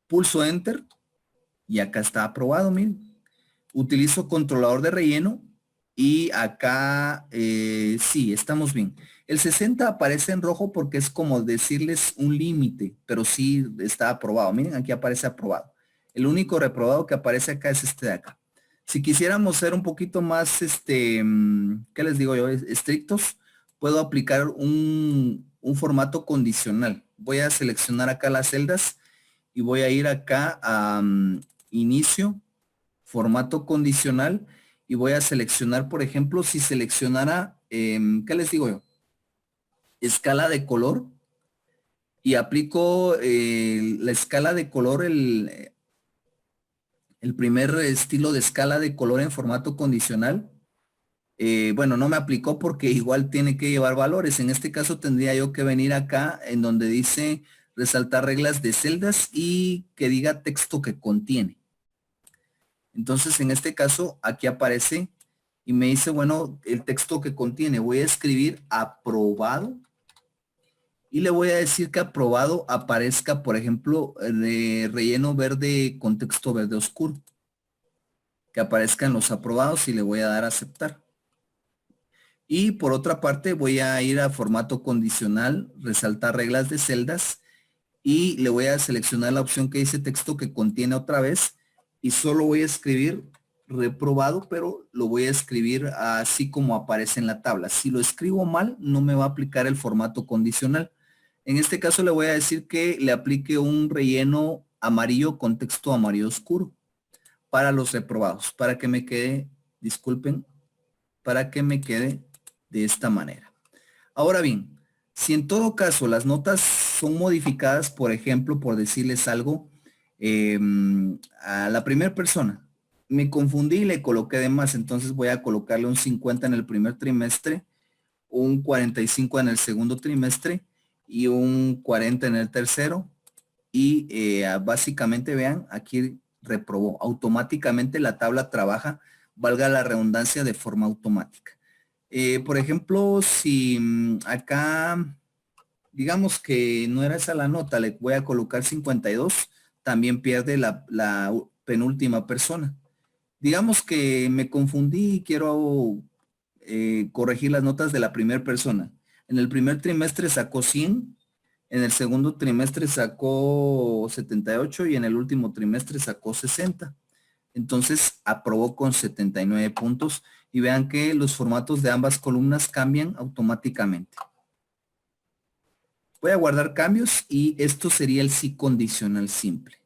Speaker 1: Pulso Enter y acá está aprobado, miren. Utilizo controlador de relleno y acá sí, estamos bien. El 60 aparece en rojo porque es como decirles un límite, pero sí está aprobado. Miren, aquí aparece aprobado. El único reprobado que aparece acá es este de acá. Si quisiéramos ser un poquito más, ¿qué les digo yo? Estrictos, puedo aplicar un formato condicional. Voy a seleccionar acá las celdas y voy a ir acá a inicio, formato condicional y voy a seleccionar, por ejemplo, si seleccionara, ¿qué les digo yo? Escala de color y aplico la escala de color, el primer estilo de escala de color en formato condicional. Bueno, no me aplicó porque igual tiene que llevar valores. En este caso tendría yo que venir acá en donde dice resaltar reglas de celdas y que diga texto que contiene. Entonces, en este caso, aquí aparece y me dice, bueno, el texto que contiene. Voy a escribir aprobado y le voy a decir que aprobado aparezca, por ejemplo, de relleno verde con texto verde oscuro. Que aparezcan los aprobados y le voy a dar a aceptar. Y por otra parte, voy a ir a formato condicional, resaltar reglas de celdas y le voy a seleccionar la opción que dice texto que contiene otra vez y solo voy a escribir reprobado, pero lo voy a escribir así como aparece en la tabla. Si lo escribo mal, no me va a aplicar el formato condicional. En este caso le voy a decir que le aplique un relleno amarillo con texto amarillo oscuro para los reprobados, para que me quede, disculpen, para que me quede de esta manera. Ahora bien, si en todo caso las notas son modificadas, por ejemplo, por decirles algo, a la primera persona, me confundí y le coloqué de más, entonces voy a colocarle un 50 en el primer trimestre, un 45 en el segundo trimestre y un 40 en el tercero. Y básicamente vean, aquí reprobó. Automáticamente la tabla trabaja, valga la redundancia, de forma automática. Por ejemplo, si acá, digamos que no era esa la nota, le voy a colocar 52, también pierde la penúltima persona. Digamos que me confundí y quiero corregir las notas de la primera persona. En el primer trimestre sacó 100, en el segundo trimestre sacó 78 y en el último trimestre sacó 60. Entonces aprobó con 79 puntos y vean que los formatos de ambas columnas cambian automáticamente. Voy a guardar cambios y esto sería el sí condicional simple.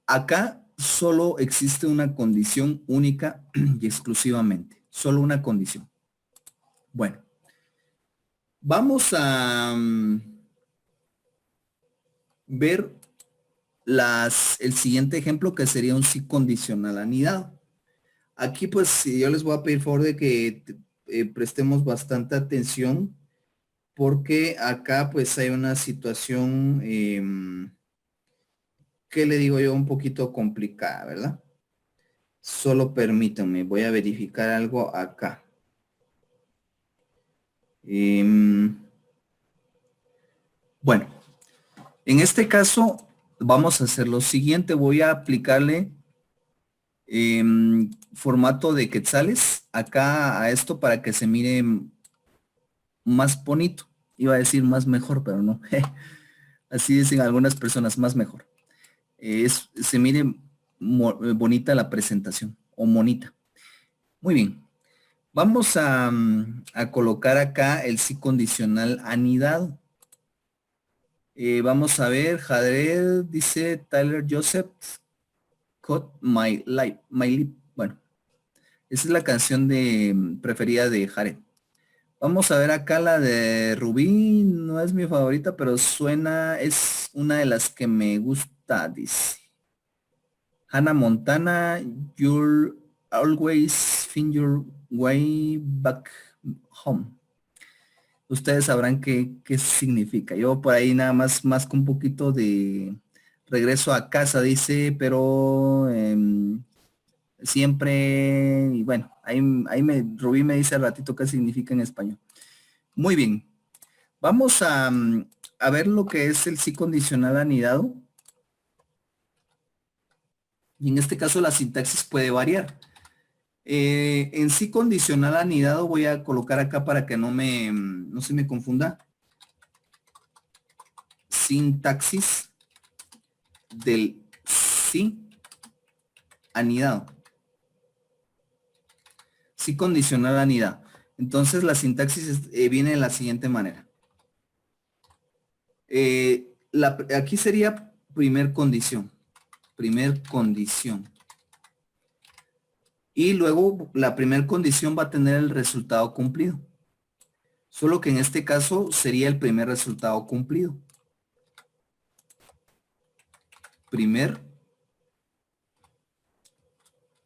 Speaker 1: Acá solo existe una condición única y exclusivamente, solo una condición. Bueno, vamos a ver el siguiente ejemplo que sería un sí condicional anidado. Aquí pues yo les voy a pedir favor de que prestemos bastante atención porque acá pues hay una situación que le digo yo un poquito complicada, ¿verdad? Solo permítanme, voy a verificar algo acá. Bueno, en este caso vamos a hacer lo siguiente, voy a aplicarle formato de quetzales acá a esto para que se mire más bonito. Iba a decir más mejor, pero no. Así dicen algunas personas, más mejor. Se mire bonita la presentación o monita. Muy bien. Vamos a colocar acá el sí condicional anidado. Vamos a ver, Jared dice Tyler Joseph, Cut My Life, My Lip. Bueno, esa es la canción preferida de Jared. Vamos a ver acá la de Rubí, no es mi favorita, pero suena, es una de las que me gusta, dice. Hannah Montana, you'll always find your way back home. Ustedes sabrán qué significa. Yo por ahí nada más con un poquito de regreso a casa, dice, pero siempre, y bueno, Rubí me dice al ratito qué significa en español. Muy bien. Vamos a ver lo que es el sí condicional anidado. Y en este caso la sintaxis puede variar. En sí condicional anidado voy a colocar acá para que no se me confunda. Sintaxis del sí anidado. Sí condicional anidado. Entonces la sintaxis viene de la siguiente manera. Aquí sería primer condición. Primer condición. Y luego la primera condición va a tener el resultado cumplido. Solo que en este caso sería el primer resultado cumplido. Primer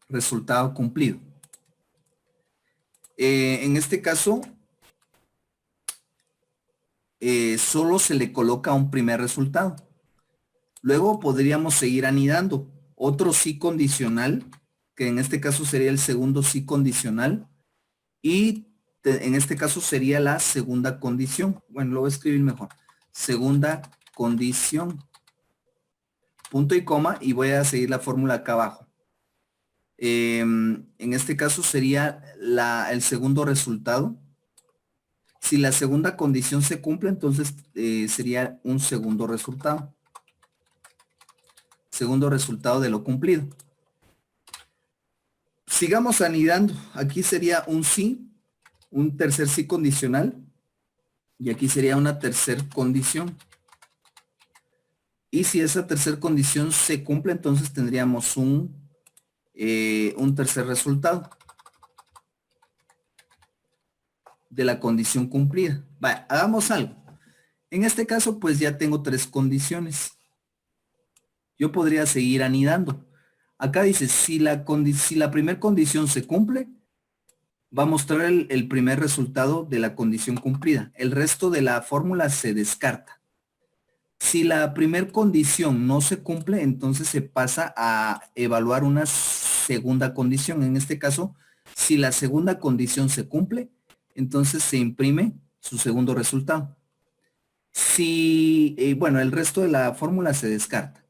Speaker 1: resultado cumplido. En este caso, solo se le coloca un primer resultado. Luego podríamos seguir anidando. Otro sí condicional, que en este caso sería el segundo sí condicional. Y en este caso sería la segunda condición. Bueno, lo voy a escribir mejor. Segunda condición. Punto y coma y voy a seguir la fórmula acá abajo. En este caso sería el segundo resultado. Si la segunda condición se cumple, entonces sería un segundo resultado. Segundo resultado de lo cumplido. Sigamos anidando. Aquí sería un sí, un tercer sí condicional. Y aquí sería una tercer condición. Y si esa tercera condición se cumple, entonces tendríamos un tercer resultado de la condición cumplida. Vale, hagamos algo. En este caso, pues ya tengo tres condiciones. Yo podría seguir anidando. Acá dice, si la primera condición se cumple, va a mostrar el primer resultado de la condición cumplida. El resto de la fórmula se descarta. Si la primera condición no se cumple, entonces se pasa a evaluar una segunda condición. En este caso, si la segunda condición se cumple, entonces se imprime su segundo resultado. Si, bueno, el resto de la fórmula se descarta.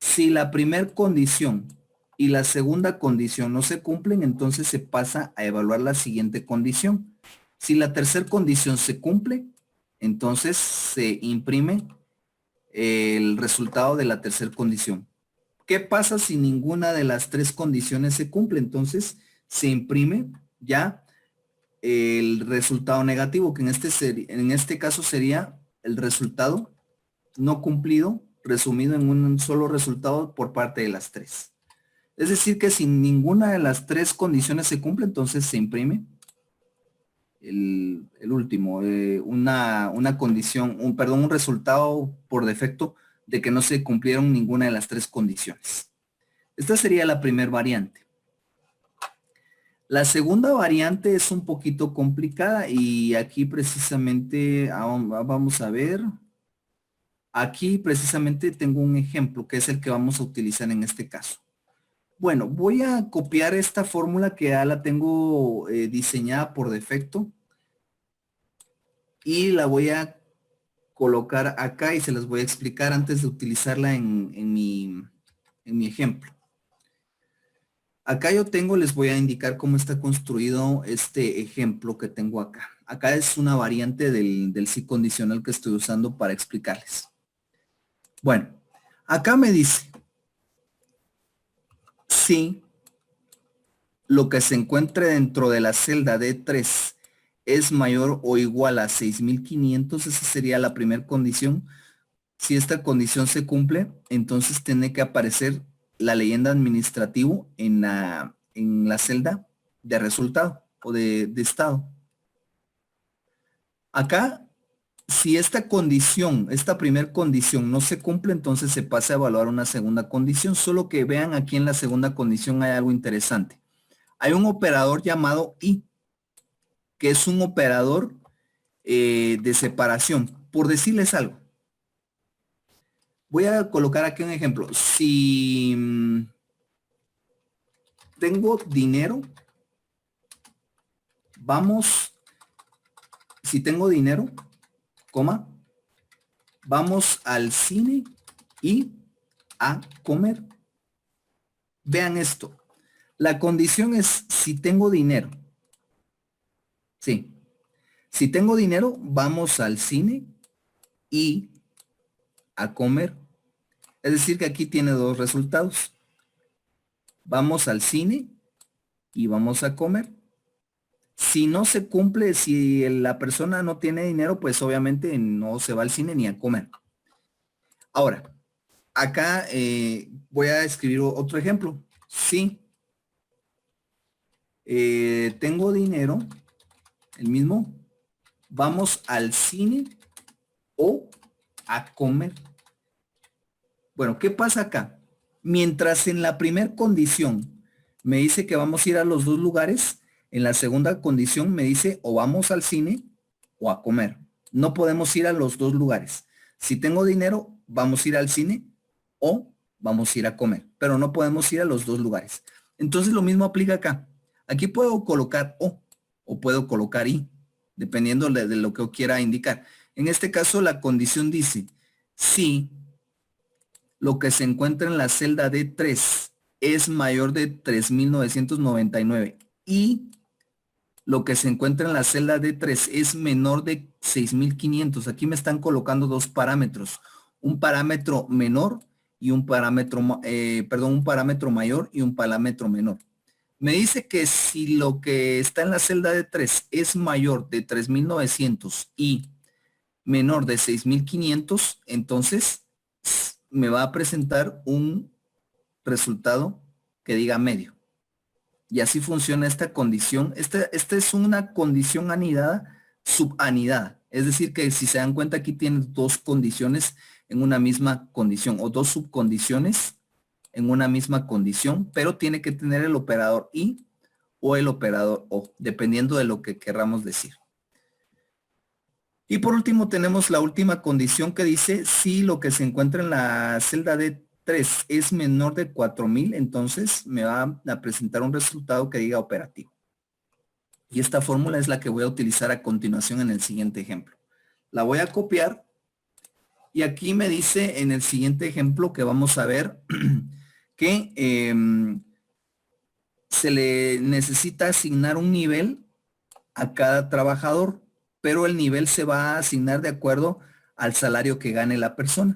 Speaker 1: Si la primera condición y la segunda condición no se cumplen, entonces se pasa a evaluar la siguiente condición. Si la tercera condición se cumple, entonces se imprime el resultado de la tercera condición. ¿Qué pasa si ninguna de las tres condiciones se cumple? Entonces se imprime ya el resultado negativo, que en este caso sería el resultado no cumplido, resumido en un solo resultado por parte de las tres. Es decir, que si ninguna de las tres condiciones se cumple, entonces se imprime el último, una condición, un resultado por defecto de que no se cumplieron ninguna de las tres condiciones. Esta sería la primera variante. La segunda variante es un poquito complicada y aquí precisamente vamos a ver. Aquí precisamente tengo un ejemplo que es el que vamos a utilizar en este caso. Bueno, voy a copiar esta fórmula que ya la tengo diseñada por defecto y la voy a colocar acá y se las voy a explicar antes de utilizarla en mi ejemplo. Acá les voy a indicar cómo está construido este ejemplo que tengo acá. Acá es una variante del sí condicional que estoy usando para explicarles. Bueno, acá me dice, si lo que se encuentre dentro de la celda D3 es mayor o igual a 6.500, esa sería la primera condición. Si esta condición se cumple, entonces tiene que aparecer la leyenda administrativo en la celda de resultado o de estado. Acá, Si esta condición, esta primer condición no se cumple, entonces se pasa a evaluar una segunda condición. Solo que vean aquí en la segunda condición hay algo interesante. Hay un operador llamado I, que es un operador de separación. Por decirles algo, voy a colocar aquí un ejemplo. Si tengo dinero, si tengo dinero, coma, vamos al cine y a comer. Vean esto. La condición es si tengo dinero. Sí. Si tengo dinero, vamos al cine y a comer. Es decir, que aquí tiene dos resultados. Vamos al cine y vamos a comer. Si no se cumple, si la persona no tiene dinero, pues obviamente no se va al cine ni a comer. Ahora, acá voy a escribir otro ejemplo. Si tengo dinero, el mismo, vamos al cine o a comer. Bueno, ¿qué pasa acá? Mientras en la primera condición me dice que vamos a ir a los dos lugares, en la segunda condición me dice o vamos al cine o a comer. No podemos ir a los dos lugares. Si tengo dinero, vamos a ir al cine o vamos a ir a comer, pero no podemos ir a los dos lugares. Entonces lo mismo aplica acá. Aquí puedo colocar o puedo colocar I, dependiendo de lo que yo quiera indicar. En este caso la condición dice, si lo que se encuentra en la celda D3 es mayor de 3.999 y lo que se encuentra en la celda D3 es menor de 6.500. Aquí me están colocando dos parámetros, un parámetro menor y un parámetro, un parámetro mayor y un parámetro menor. Me dice que si lo que está en la celda D3 es mayor de 3.900 y menor de 6.500, entonces me va a presentar un resultado que diga medio. Y así funciona esta condición. Esta es una condición anidada, subanidada. Es decir, que si se dan cuenta, aquí tienes dos condiciones en una misma condición o dos subcondiciones en una misma condición, pero tiene que tener el operador y o el operador o, dependiendo de lo que querramos decir. Y por último tenemos la última condición que dice si lo que se encuentra en la celda D3 es menor de 4.000, entonces me va a presentar un resultado que diga operativo. Y esta fórmula es la que voy a utilizar a continuación en el siguiente ejemplo. La voy a copiar y aquí me dice en el siguiente ejemplo que vamos a ver que se le necesita asignar un nivel a cada trabajador, pero el nivel se va a asignar de acuerdo al salario que gane la persona.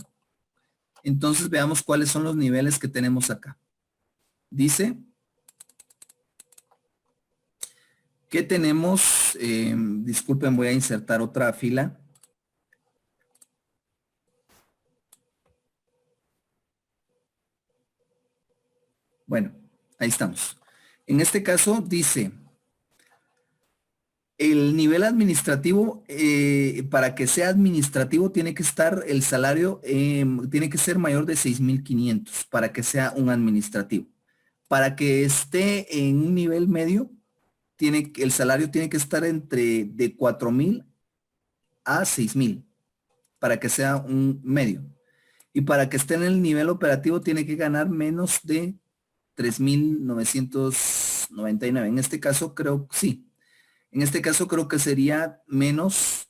Speaker 1: Entonces veamos cuáles son los niveles que tenemos acá. Dice que tenemos, disculpen, voy a insertar otra fila. Bueno, ahí estamos. En este caso dice, el nivel administrativo, para que sea administrativo, tiene que estar el salario, tiene que ser mayor de 6.500 para que sea un administrativo. Para que esté en un nivel medio, el salario tiene que estar entre de 4.000 a 6.000 para que sea un medio. Y para que esté en el nivel operativo, tiene que ganar menos de 3.999. En este caso, creo, sí. En este caso creo que sería menos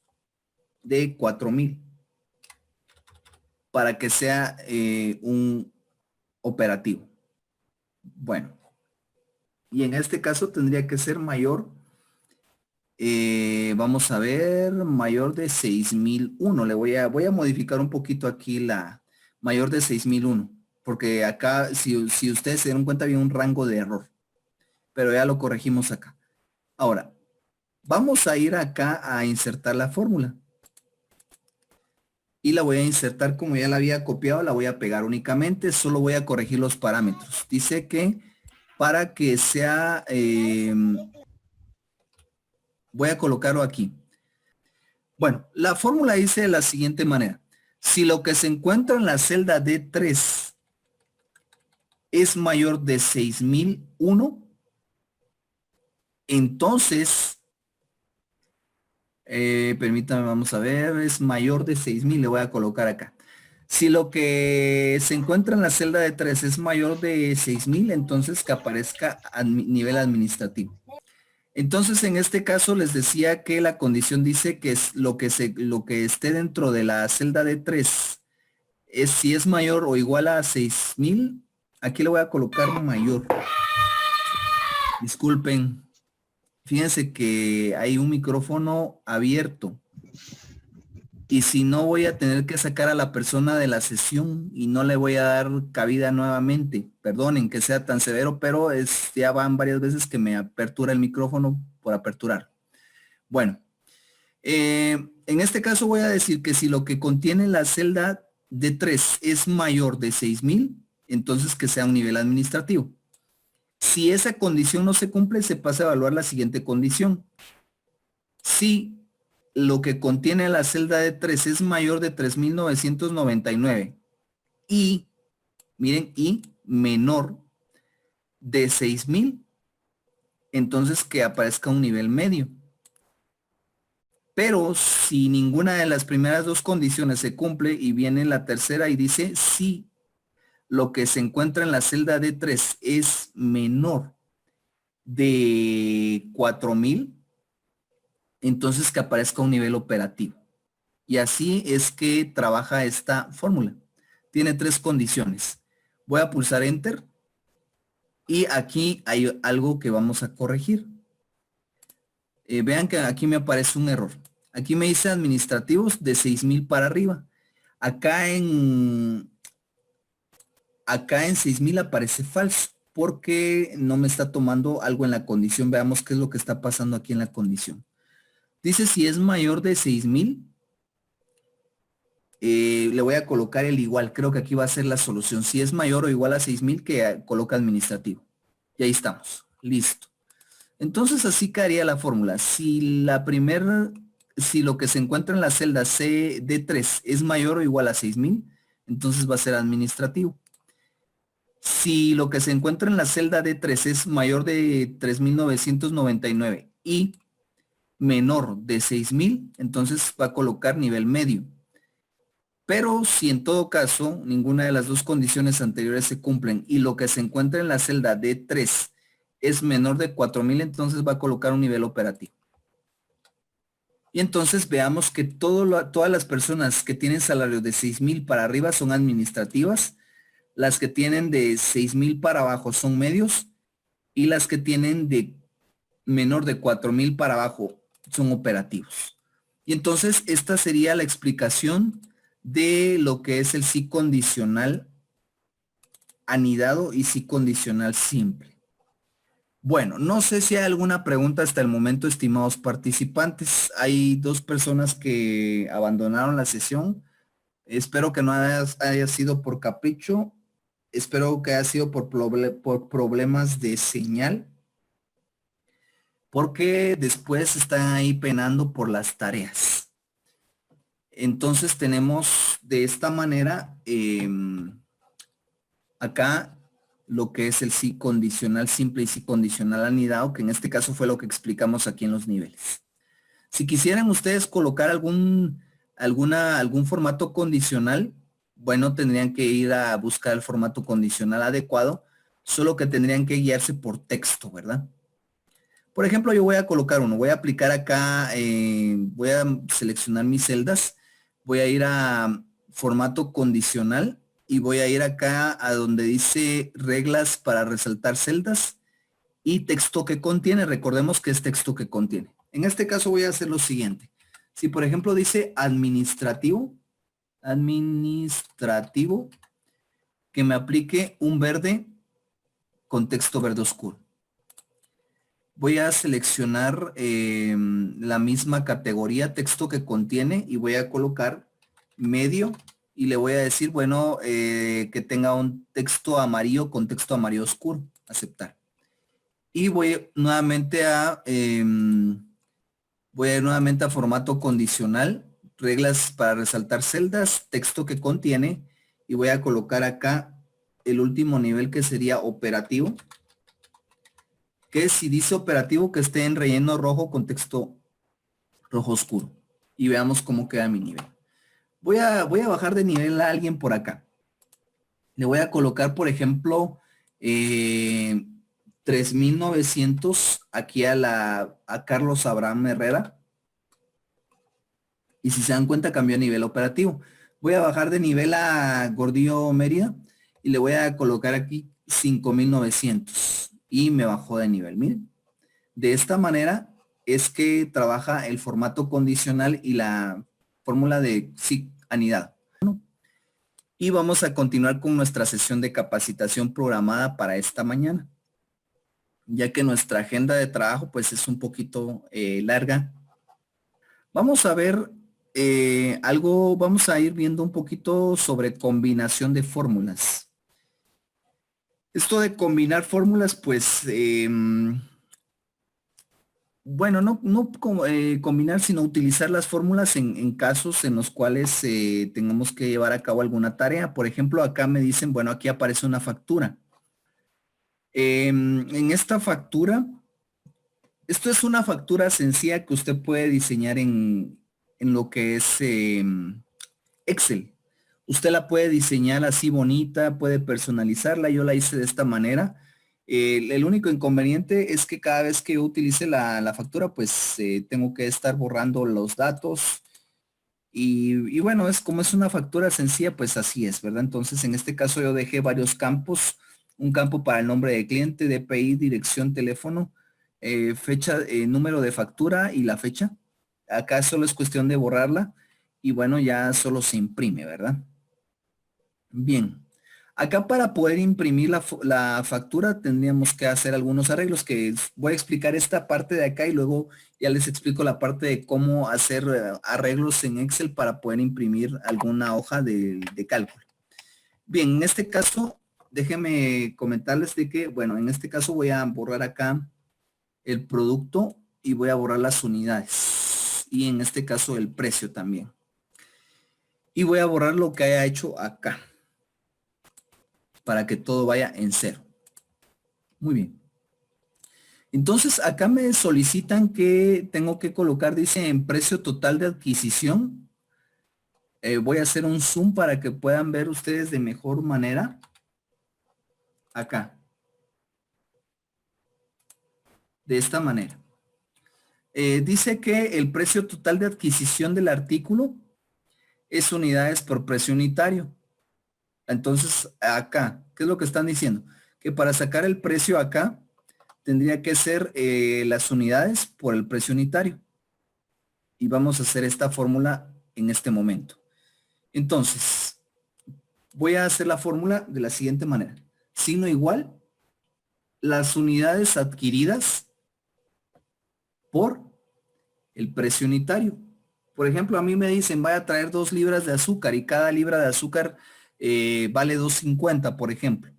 Speaker 1: de 4.000 para que sea un operativo. Bueno, y en este caso tendría que ser mayor, vamos a ver, mayor de 6.001. Voy a modificar un poquito aquí la mayor de 6.001, porque acá, si ustedes se dieron cuenta, había un rango de error, pero ya lo corregimos acá. Ahora, vamos a ir acá a insertar la fórmula. Y la voy a insertar como ya la había copiado, la voy a pegar únicamente, solo voy a corregir los parámetros. Dice que para que sea, voy a colocarlo aquí. Bueno, la fórmula dice de la siguiente manera. Si lo que se encuentra en la celda D3 es mayor de 6001, entonces, permítame, vamos a ver, es mayor de 6000, le voy a colocar acá. Si lo que se encuentra en la celda D3 es mayor de 6000, entonces que aparezca a nivel administrativo. Entonces, en este caso les decía que la condición dice que es lo que esté dentro de la celda D3 es si es mayor o igual a 6000. Aquí le voy a colocar mayor. Disculpen. Fíjense que hay un micrófono abierto. Y si no, voy a tener que sacar a la persona de la sesión y no le voy a dar cabida nuevamente. Perdonen que sea tan severo, pero ya van varias veces que me apertura el micrófono por aperturar. Bueno, en este caso voy a decir que si lo que contiene la celda D3 es mayor de 6000, entonces que sea un nivel administrativo. Si esa condición no se cumple, se pasa a evaluar la siguiente condición. Si lo que contiene la celda D3 es mayor de 3999 y, miren, y menor de 6000, entonces que aparezca un nivel medio. Pero si ninguna de las primeras dos condiciones se cumple y viene la tercera y dice si lo que se encuentra en la celda D3 es menor de 4000, entonces que aparezca un nivel operativo. Y así es que trabaja esta fórmula. Tiene tres condiciones. Voy a pulsar Enter y aquí hay algo que vamos a corregir. Vean que aquí me aparece un error. Aquí me dice administrativos de 6000 para arriba. Acá en 6000 aparece falso porque no me está tomando algo en la condición. Veamos qué es lo que está pasando aquí en la condición. Dice si es mayor de 6000, le voy a colocar el igual. Creo que aquí va a ser la solución. Si es mayor o igual a 6000, que coloca administrativo. Y ahí estamos. Listo. Entonces así quedaría la fórmula. Si lo que se encuentra en la celda CD3 es mayor o igual a 6000, entonces va a ser administrativo. Si lo que se encuentra en la celda D3 es mayor de 3999 y menor de 6000, entonces va a colocar nivel medio. Pero si en todo caso ninguna de las dos condiciones anteriores se cumplen y lo que se encuentra en la celda D3 es menor de 4000, entonces va a colocar un nivel operativo. Y entonces veamos que todas las personas que tienen salario de 6000 para arriba son administrativas, las que tienen de 6000 para abajo son medios y las que tienen de menor de 4000 para abajo son operativos. Y entonces esta sería la explicación de lo que es el sí condicional anidado y sí condicional simple. Bueno, no sé si hay alguna pregunta hasta el momento, estimados participantes. Hay dos personas que abandonaron la sesión. Espero que no haya sido por capricho. Espero que haya sido por problemas de señal, porque después están ahí penando por las tareas. Entonces tenemos de esta manera acá lo que es el sí condicional simple y sí condicional anidado, que en este caso fue lo que explicamos aquí en los niveles. Si quisieran ustedes colocar algún formato condicional, bueno, tendrían que ir a buscar el formato condicional adecuado, solo que tendrían que guiarse por texto, ¿verdad? Por ejemplo, yo voy a colocar uno, voy a aplicar acá, voy a seleccionar mis celdas, voy a ir a formato condicional y voy a ir acá a donde dice reglas para resaltar celdas y texto que contiene. Recordemos que es texto que contiene. En este caso voy a hacer lo siguiente. Si por ejemplo dice administrativo, que me aplique un verde con texto verde oscuro. Voy a seleccionar la misma categoría texto que contiene y voy a colocar medio y le voy a decir, bueno, que tenga un texto amarillo con texto amarillo oscuro, aceptar. Y voy nuevamente a Voy a ir nuevamente a formato condicional, reglas para resaltar celdas, texto que contiene, y voy a colocar acá el último nivel que sería operativo, que si dice operativo que esté en relleno rojo con texto rojo oscuro. Y veamos cómo queda mi nivel. Voy a bajar de nivel a alguien por acá. Le voy a colocar, por ejemplo, 3900 aquí a Carlos Abraham Herrera. Y si se dan cuenta, cambió a nivel operativo. Voy a bajar de nivel a Gordillo Mérida y le voy a colocar aquí 5900 y me bajó de nivel. Miren, de esta manera es que trabaja el formato condicional y la fórmula de SIG anidado. Y vamos a continuar con nuestra sesión de capacitación programada para esta mañana, ya que nuestra agenda de trabajo pues es un poquito larga. Vamos a ver vamos a ir viendo un poquito sobre combinación de fórmulas. Esto de combinar fórmulas, pues, bueno, no combinar, sino utilizar las fórmulas en casos en los cuales tengamos que llevar a cabo alguna tarea. Por ejemplo, acá me dicen, bueno, aquí aparece una factura. En esta factura, esto es una factura sencilla que usted puede diseñar en lo que es Excel. Usted la puede diseñar así bonita, puede personalizarla. Yo la hice de esta manera. El único inconveniente es que cada vez que yo utilice la factura, pues tengo que estar borrando los datos. Y bueno, es como es una factura sencilla, pues así es, ¿verdad? Entonces, en este caso yo dejé varios campos. Un campo para el nombre de cliente, DPI, dirección, teléfono, fecha, número de factura y la fecha. Acá solo es cuestión de borrarla y bueno, ya solo se imprime, ¿verdad? Bien, acá para poder imprimir la factura tendríamos que hacer algunos arreglos que voy a explicar esta parte de acá y luego ya les explico la parte de cómo hacer arreglos en Excel para poder imprimir alguna hoja de cálculo. Bien, en este caso, déjenme comentarles de que, bueno, en este caso voy a borrar acá el producto y voy a borrar las unidades. Y en este caso el precio también. Y voy a borrar lo que haya hecho acá, para que todo vaya en cero. Muy bien. Entonces, acá me solicitan que tengo que colocar, dice, en precio total de adquisición. Voy a hacer un zoom para que puedan ver ustedes de mejor manera. Acá. De esta manera. Dice que el precio total de adquisición del artículo es unidades por precio unitario. Entonces, acá, ¿qué es lo que están diciendo? Que para sacar el precio acá, tendría que ser las unidades por el precio unitario. Y vamos a hacer esta fórmula en este momento. Entonces, voy a hacer la fórmula de la siguiente manera. Signo igual, las unidades adquiridas por el precio unitario. Por ejemplo, a mí me dicen, vaya a traer 2 libras de azúcar y cada libra de azúcar vale 2.50, por ejemplo.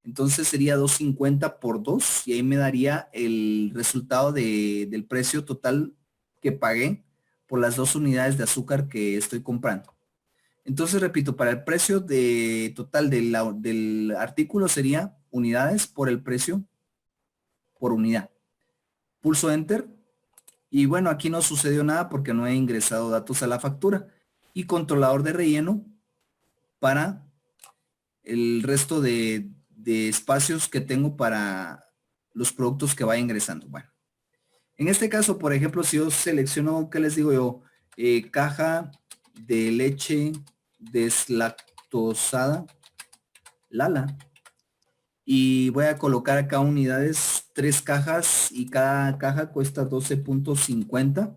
Speaker 1: Entonces sería 2.50 por 2 y ahí me daría el resultado del precio total que pagué por las 2 unidades de azúcar que estoy comprando. Entonces, repito, para el precio total del artículo sería unidades por el precio por unidad. Pulso Enter. Y bueno, aquí no sucedió nada porque no he ingresado datos a la factura. Y controlador de relleno para el resto de espacios que tengo para los productos que vaya ingresando. Bueno, en este caso, por ejemplo, si yo selecciono, ¿qué les digo yo? Caja de leche deslactosada, Lala. Y voy a colocar acá unidades, 3 cajas y cada caja cuesta 12.50.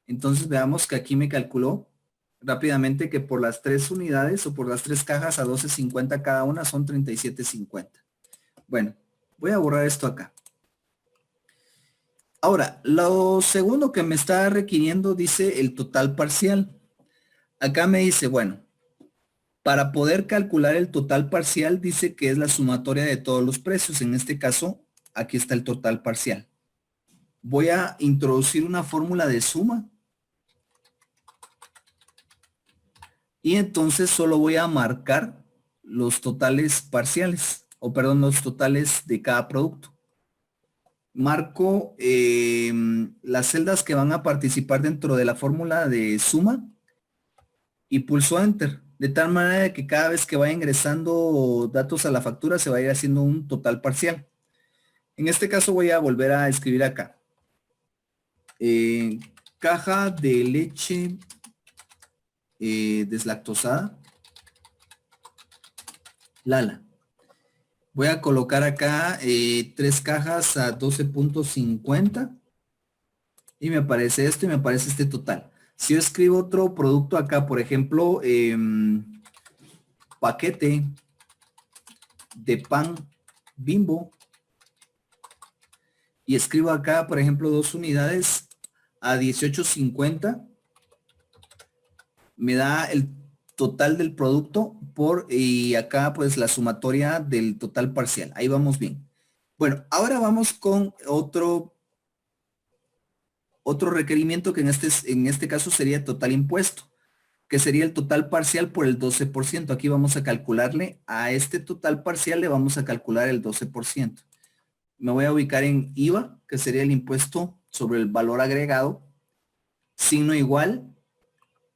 Speaker 1: Entonces veamos que aquí me calculó rápidamente que por las 3 unidades o por las 3 cajas a 12.50 cada una son 37.50. Bueno, voy a borrar esto acá. Ahora, lo segundo que me está requiriendo dice el total parcial. Acá me dice, bueno, para poder calcular el total parcial dice que es la sumatoria de todos los precios. En este caso, aquí está el total parcial. voy a introducir una fórmula de suma. Y entonces solo voy a marcar los totales parciales, o perdón, los totales de cada producto. Marco las celdas que van a participar dentro de la fórmula de suma y pulso Enter, de tal manera que cada vez que vaya ingresando datos a la factura se va a ir haciendo un total parcial. En este caso voy a volver a escribir acá. Caja de leche deslactosada, Lala. Voy a colocar acá 3 cajas a 12.50 y me aparece esto y me aparece este total. Si yo escribo otro producto acá, por ejemplo, paquete de pan Bimbo, y escribo acá, por ejemplo, 2 unidades a 18.50, me da el total del producto y acá pues la sumatoria del total parcial. Ahí vamos bien. Bueno, ahora vamos con otro requerimiento que en este caso sería total impuesto, que sería el total parcial por el 12%. Aquí vamos a calcularle a este total parcial, le vamos a calcular el 12%. Me voy a ubicar en IVA, que sería el impuesto sobre el valor agregado, signo igual,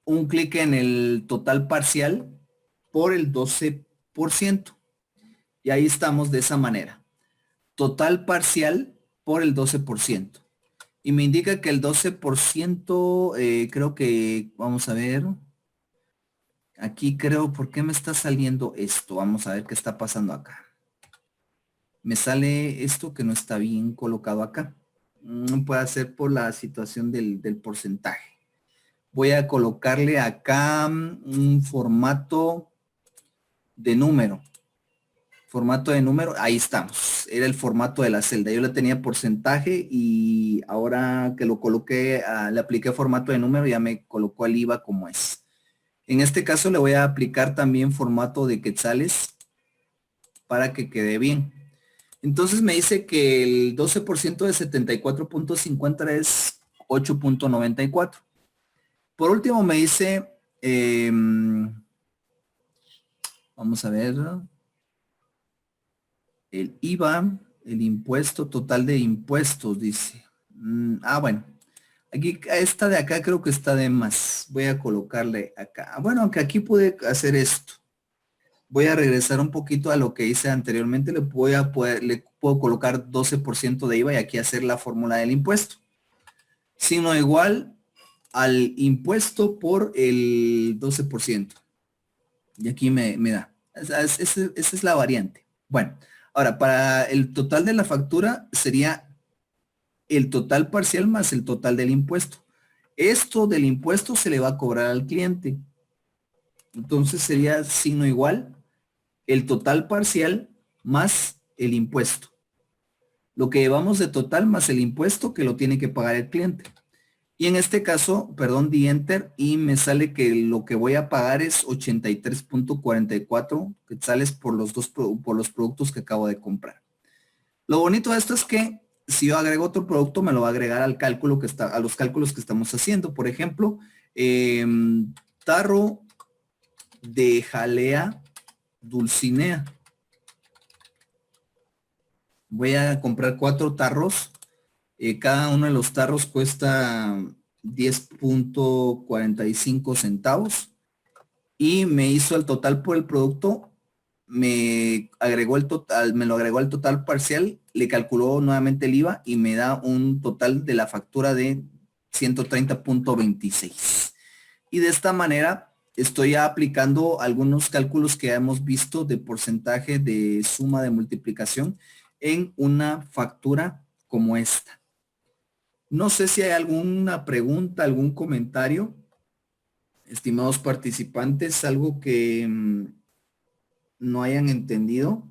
Speaker 1: un clic en el total parcial por el 12%. Y ahí estamos de esa manera. Total parcial por el 12%. Y me indica que el 12%, creo que, vamos a ver. Aquí creo, ¿por qué me está saliendo esto? Vamos a ver qué está pasando acá. Me sale esto que no está bien colocado acá. Puede ser por la situación del porcentaje. Voy a colocarle acá un formato de número. Formato de número, ahí estamos. Era el formato de la celda. Yo le tenía porcentaje y ahora que lo coloqué, le apliqué formato de número, ya me colocó el IVA como es. En este caso le voy a aplicar también formato de quetzales para que quede bien. Entonces me dice que el 12% de 74.50 es 8.94. Por último me dice, vamos a ver, el IVA, el impuesto total de impuestos, dice. Bueno, aquí, esta de acá creo que está de más. Voy a colocarle acá. Bueno, aunque aquí pude hacer esto. Voy a regresar un poquito a lo que hice anteriormente. Le puedo colocar 12% de IVA y aquí hacer la fórmula del impuesto. Sino igual al impuesto por el 12%. Y aquí me da. Esa es la variante. Bueno, ahora para el total de la factura sería el total parcial más el total del impuesto. Esto del impuesto se le va a cobrar al cliente. Entonces sería signo igual el total parcial más el impuesto. Lo que llevamos de total más el impuesto que lo tiene que pagar el cliente. Y en este caso, perdón, di enter y me sale que lo que voy a pagar es 83.44 quetzales por los productos que acabo de comprar. Lo bonito de esto es que si yo agrego otro producto, me lo va a agregar al cálculo a los cálculos que estamos haciendo. Por ejemplo, tarro de jalea Dulcinea. Voy a comprar 4 tarros. Cada uno de los tarros cuesta 10.45 centavos. Y me hizo el total por el producto. Me agregó el total, me lo agregó al total parcial, le calculó nuevamente el IVA y me da un total de la factura de 130.26. Y de esta manera estoy aplicando algunos cálculos que ya hemos visto de porcentaje de suma de multiplicación en una factura como esta. No sé si hay alguna pregunta, algún comentario, estimados participantes, algo que no hayan entendido,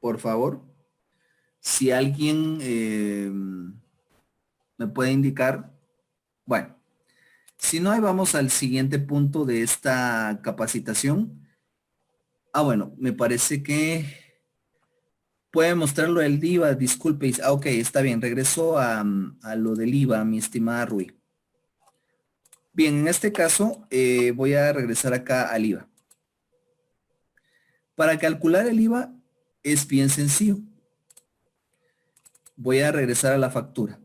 Speaker 1: por favor. Si alguien me puede indicar, bueno, si no, ahí vamos al siguiente punto de esta capacitación. Bueno, me parece que Puede mostrarlo el IVA, disculpe. Ok, está bien, regreso a lo del IVA, mi estimada Rui. Bien, en este caso voy a regresar acá al IVA. Para calcular el IVA es bien sencillo. Voy a regresar a la factura.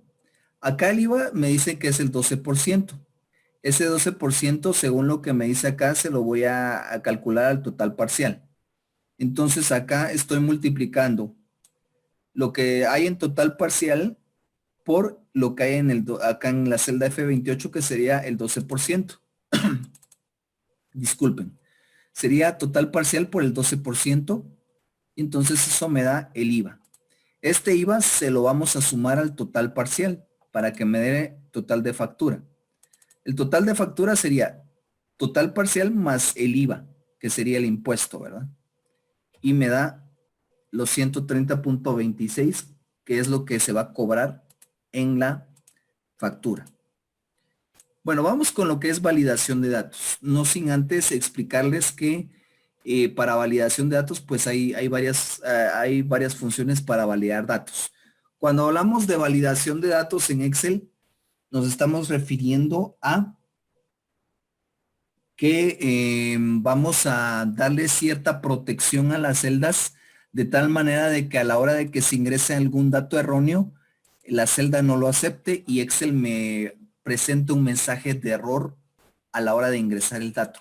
Speaker 1: Acá el IVA me dice que es el 12%. Ese 12%, según lo que me dice acá, se lo voy a calcular al total parcial. Entonces acá estoy multiplicando lo que hay en total parcial por lo que hay acá en la celda F28, que sería el 12%. Disculpen. Sería total parcial por el 12%. Entonces eso me da el IVA. Este IVA se lo vamos a sumar al total parcial para que me dé total de factura. El total de factura sería total parcial más el IVA, que sería el impuesto, ¿verdad? Y me da los 130.26, que es lo que se va a cobrar en la factura. Bueno, vamos con lo que es validación de datos. No sin antes explicarles que para validación de datos, pues hay varias funciones para validar datos. Cuando hablamos de validación de datos en Excel, nos estamos refiriendo a que vamos a darle cierta protección a las celdas de tal manera de que a la hora de que se ingrese algún dato erróneo, la celda no lo acepte y Excel me presente un mensaje de error a la hora de ingresar el dato.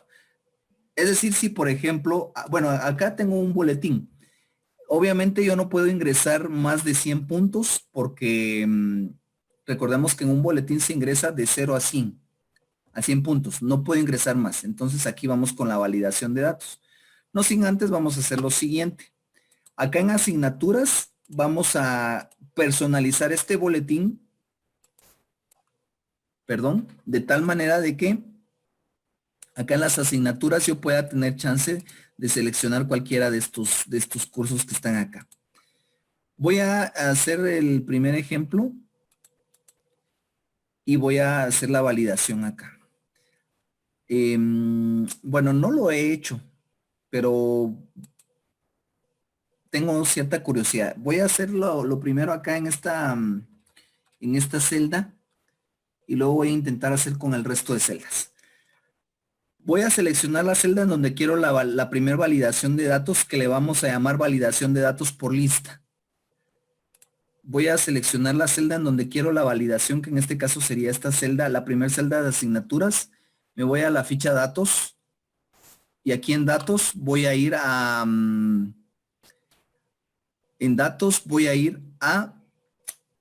Speaker 1: Es decir, si por ejemplo, bueno, acá tengo un boletín. Obviamente yo no puedo ingresar más de 100 puntos porque recordemos que en un boletín se ingresa de 0 a 100 puntos, no puedo ingresar más. Entonces aquí vamos con la validación de datos. No sin antes vamos a hacer lo siguiente. Acá en asignaturas vamos a personalizar este boletín, perdón, de tal manera de que acá en las asignaturas yo pueda tener chance de seleccionar cualquiera de estos cursos que están acá. Voy a hacer el primer ejemplo y voy a hacer la validación acá. Bueno, no lo he hecho, pero tengo cierta curiosidad. Voy a hacer lo primero acá en esta celda y luego voy a intentar hacer con el resto de celdas. Voy a seleccionar la celda en donde quiero la primera validación de datos, que le vamos a llamar validación de datos por lista. Voy a seleccionar la celda en donde quiero la validación, que en este caso sería esta celda, la primera celda de asignaturas. Me voy a la ficha datos y aquí en datos voy a ir a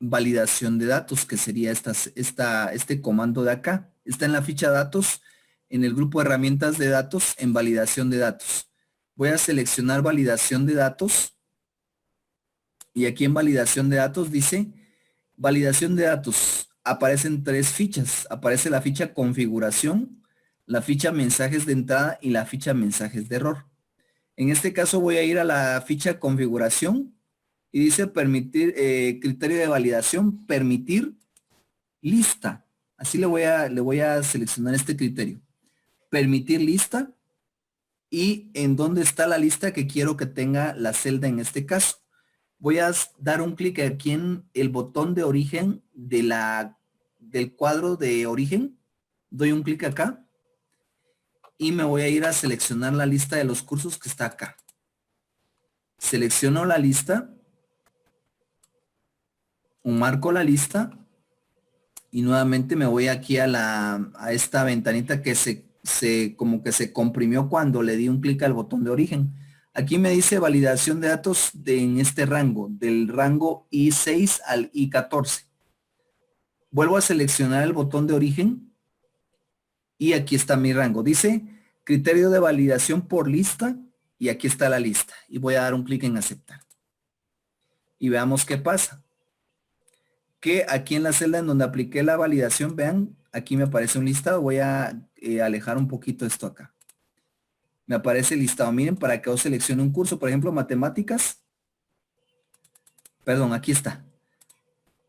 Speaker 1: validación de datos, que sería este comando de acá. Está en la ficha datos, en el grupo de herramientas de datos, en validación de datos. Voy a seleccionar validación de datos y aquí en validación de datos dice validación de datos. Aparecen 3 fichas. Aparece la ficha configuración, la ficha mensajes de entrada y la ficha mensajes de error. En este caso voy a ir a la ficha configuración y dice permitir, criterio de validación, permitir lista. Así le voy a seleccionar este criterio. Permitir lista y en dónde está la lista que quiero que tenga la celda en este caso. Voy a dar un clic aquí en el botón de origen del cuadro de origen. Doy un clic acá y me voy a ir a seleccionar la lista de los cursos que está acá. Selecciono la lista, marco la lista y nuevamente me voy aquí a esta ventanita que como que se comprimió cuando le di un clic al botón de origen. Aquí me dice validación de datos en este rango, del rango I6 al I14. Vuelvo a seleccionar el botón de origen y aquí está mi rango. Dice criterio de validación por lista y aquí está la lista. Y voy a dar un clic en aceptar. Y veamos qué pasa. Que aquí en la celda en donde apliqué la validación, vean, aquí me aparece un listado. Voy a alejar un poquito esto acá. Me aparece el listado. Miren, para que yo seleccione un curso, por ejemplo, matemáticas. Perdón, aquí está.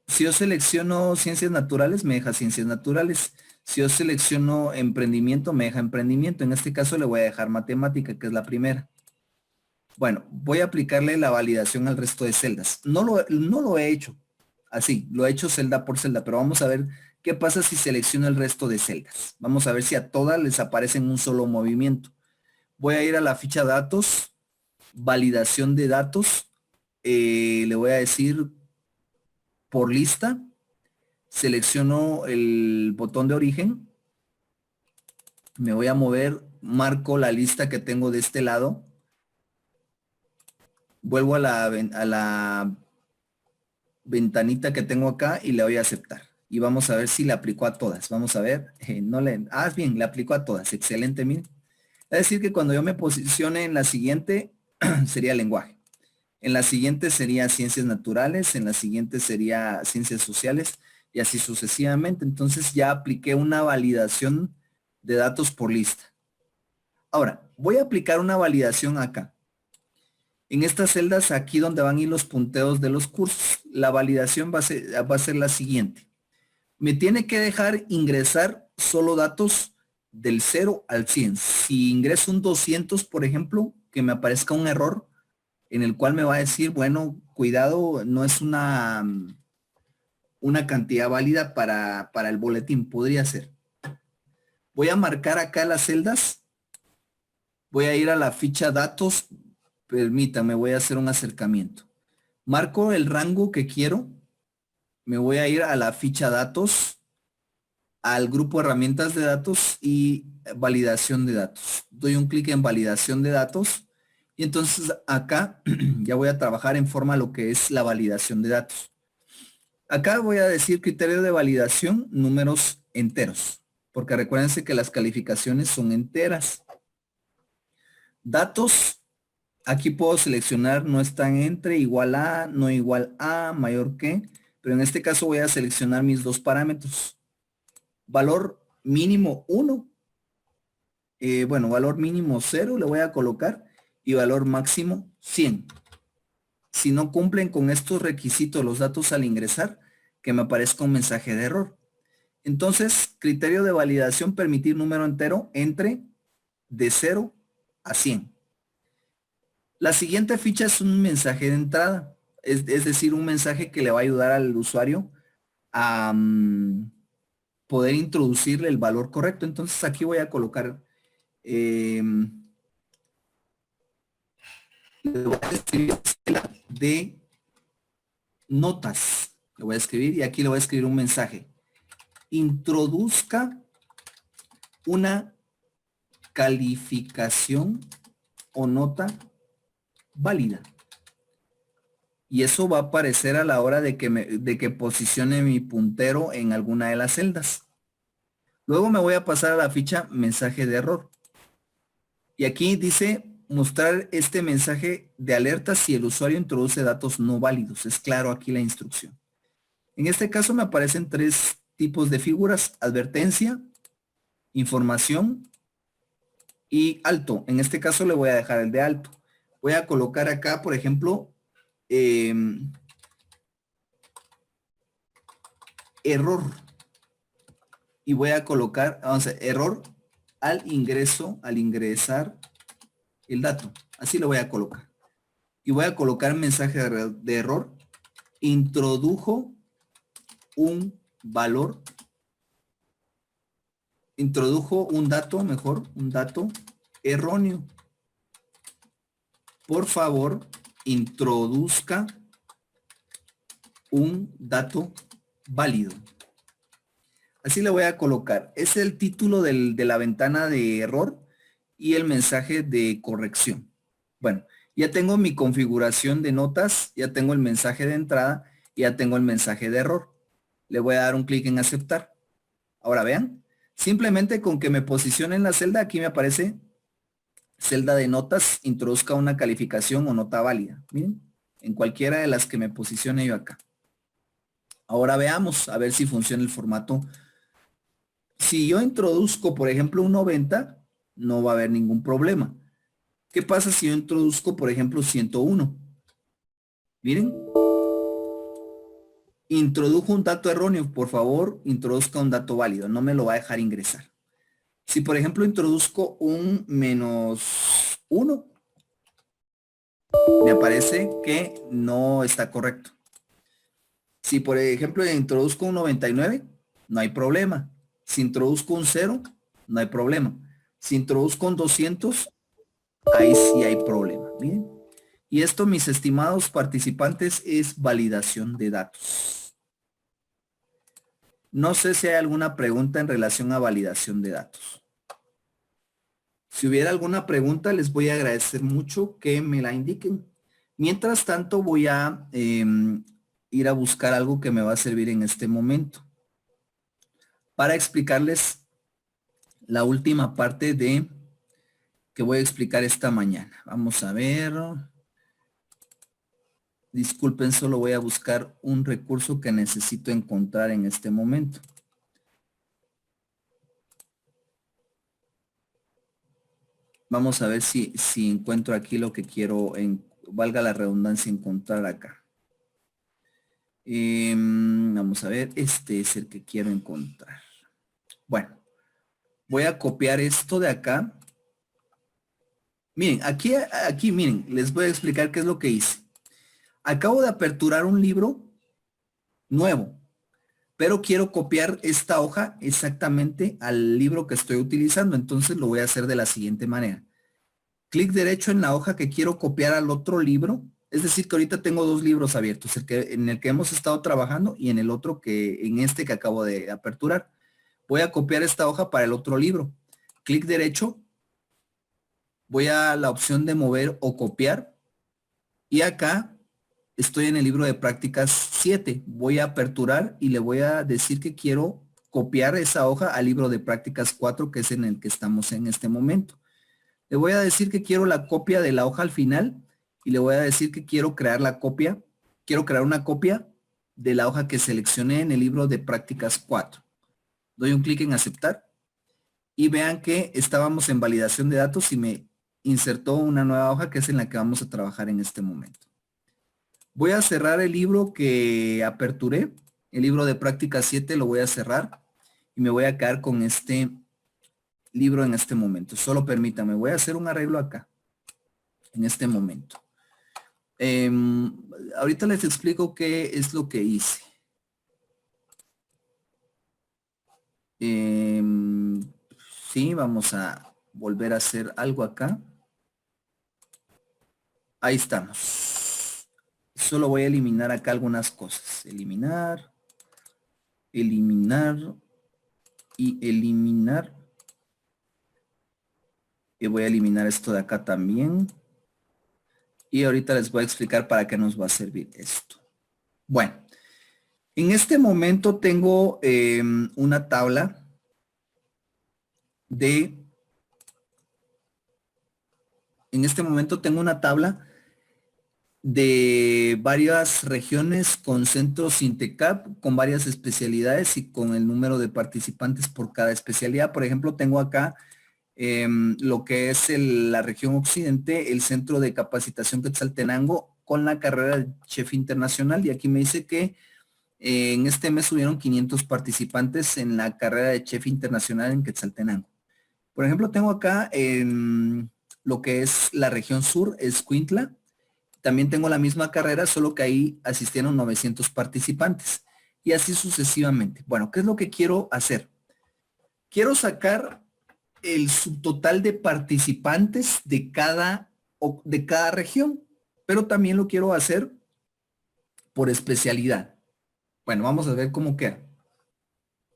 Speaker 1: Si yo selecciono ciencias naturales, me deja ciencias naturales. Si yo selecciono emprendimiento, me deja emprendimiento. En este caso le voy a dejar matemática, que es la primera. Bueno, voy a aplicarle la validación al resto de celdas. No lo he hecho así, lo he hecho celda por celda, pero vamos a ver qué pasa si selecciono el resto de celdas. Vamos a ver si a todas les aparece en un solo movimiento. Voy a ir a la ficha datos, validación de datos, le voy a decir por lista, selecciono el botón de origen, me voy a mover, marco la lista que tengo de este lado, vuelvo a la ventanita que tengo acá y le voy a aceptar. Y vamos a ver si le aplicó a todas. Vamos a ver, bien, le aplicó a todas, excelente, miren. Es decir que cuando yo me posicione en la siguiente, sería lenguaje. En la siguiente sería ciencias naturales, en la siguiente sería ciencias sociales y así sucesivamente. Entonces ya apliqué una validación de datos por lista. Ahora, voy a aplicar una validación acá. En estas celdas aquí donde van a ir los punteos de los cursos, la validación va a ser la siguiente. Me tiene que dejar ingresar solo datos del 0 al 100. Si ingreso un 200, por ejemplo, que me aparezca un error en el cual me va a decir, bueno, cuidado, no es una cantidad válida para el boletín, podría ser. Voy a marcar acá las celdas, voy a ir a la ficha datos, permítame, voy a hacer un acercamiento. Marco el rango que quiero, me voy a ir a la ficha datos, al grupo herramientas de datos y validación de datos. Doy un clic en validación de datos y entonces acá ya voy a trabajar en forma lo que es la validación de datos. Acá voy a decir criterio de validación, números enteros, porque recuérdense que las calificaciones son enteras. Datos, aquí puedo seleccionar no están entre, igual a, no igual a, mayor que, pero en este caso voy a seleccionar mis dos parámetros. Valor mínimo 1, bueno, valor mínimo 0 le voy a colocar y valor máximo 100. Si no cumplen con estos requisitos los datos al ingresar, que me aparezca un mensaje de error. Entonces, criterio de validación, permitir número entero entre de 0 a 100. La siguiente ficha es un mensaje de entrada, es decir, un mensaje que le va a ayudar al usuario a poder introducirle el valor correcto. Entonces aquí voy a colocar, le voy a escribir de notas, le voy a escribir y aquí le voy a escribir un mensaje. Introduzca una calificación o nota válida. Y eso va a aparecer a la hora de que posicione mi puntero en alguna de las celdas. Luego me voy a pasar a la ficha mensaje de error. Y aquí dice mostrar este mensaje de alerta si el usuario introduce datos no válidos. Es claro aquí la instrucción. En este caso me aparecen tres tipos de figuras: advertencia, información y alto. En este caso le voy a dejar el de alto. Voy a colocar acá, por ejemplo, error. Y voy a colocar, vamos a error al ingresar el dato. Así lo voy a colocar. Y voy a colocar mensaje de error. Introdujo un valor. Introdujo un dato, mejor, un dato erróneo. Por favor, introduzca un dato válido. Así le voy a colocar. Es el título de la ventana de error y el mensaje de corrección. Bueno, ya tengo mi configuración de notas, ya tengo el mensaje de entrada, ya tengo el mensaje de error. Le voy a dar un clic en aceptar. Ahora vean, simplemente con que me posicione en la celda, aquí me aparece celda de notas, introduzca una calificación o nota válida. Miren, en cualquiera de las que me posicione yo acá. Ahora veamos, a ver si funciona el formato. Si yo introduzco, por ejemplo, un 90, no va a haber ningún problema. ¿Qué pasa si yo introduzco, por ejemplo, 101? Miren. Introdujo un dato erróneo. Por favor, introduzca un dato válido. No me lo va a dejar ingresar. Si, por ejemplo, introduzco un -1, Me aparece que no está correcto. Si por ejemplo introduzco un 99, no hay problema. Si introduzco un 0, no hay problema. Si introduzco un 200, ahí sí hay problema. Bien. Y esto, mis estimados participantes, es validación de datos. No sé si hay alguna pregunta en relación a validación de datos. Si hubiera alguna pregunta, les voy a agradecer mucho que me la indiquen. Mientras tanto, voy a ir a buscar algo que me va a servir en este momento para explicarles la última parte de que voy a explicar esta mañana. Vamos a ver. Disculpen, solo voy a buscar un recurso que necesito encontrar en este momento. Vamos a ver si encuentro aquí lo que quiero, valga la redundancia, encontrar acá. Vamos a ver, este es el que quiero encontrar. Bueno, voy a copiar esto de acá. Miren, aquí, miren, les voy a explicar qué es lo que hice. Acabo de aperturar un libro nuevo, pero quiero copiar esta hoja exactamente al libro que estoy utilizando. Entonces lo voy a hacer de la siguiente manera. Clic derecho en la hoja que quiero copiar al otro libro. Es decir, que ahorita tengo dos libros abiertos, en el que hemos estado trabajando y en el otro en este que acabo de aperturar. Voy a copiar esta hoja para el otro libro. Clic derecho, voy a la opción de mover o copiar y acá estoy en el libro de prácticas 7. Voy a aperturar y le voy a decir que quiero copiar esa hoja al libro de prácticas 4, que es en el que estamos en este momento. Le voy a decir que quiero la copia de la hoja al final y le voy a decir que quiero crear una copia de la hoja que seleccioné en el libro de prácticas 4. Doy un clic en aceptar y vean que estábamos en validación de datos y me insertó una nueva hoja que es en la que vamos a trabajar en este momento. Voy a cerrar el libro que aperturé, el libro de prácticas 7 lo voy a cerrar y me voy a quedar con este libro en este momento. Solo permítame, voy a hacer un arreglo acá, en este momento. Ahorita les explico qué es lo que hice. Sí, vamos a volver a hacer algo acá. Ahí estamos. Solo voy a eliminar acá algunas cosas. Eliminar, eliminar y eliminar. Y voy a eliminar esto de acá también. Y ahorita les voy a explicar para qué nos va a servir esto. Bueno, en este momento tengo una tabla de varias regiones con centros Intecap, con varias especialidades y con el número de participantes por cada especialidad. Por ejemplo, tengo acá lo que es la región occidente, el centro de capacitación Quetzaltenango con la carrera de chef internacional, y aquí me dice que en este mes subieron 500 participantes en la carrera de chef internacional en Quetzaltenango. Por ejemplo, tengo acá lo que es la región sur, Escuintla. También tengo la misma carrera, solo que ahí asistieron 900 participantes. Y así sucesivamente. Bueno, ¿qué es lo que quiero hacer? Quiero sacar el subtotal de participantes de cada región, pero también lo quiero hacer por especialidad. Bueno, vamos a ver cómo queda.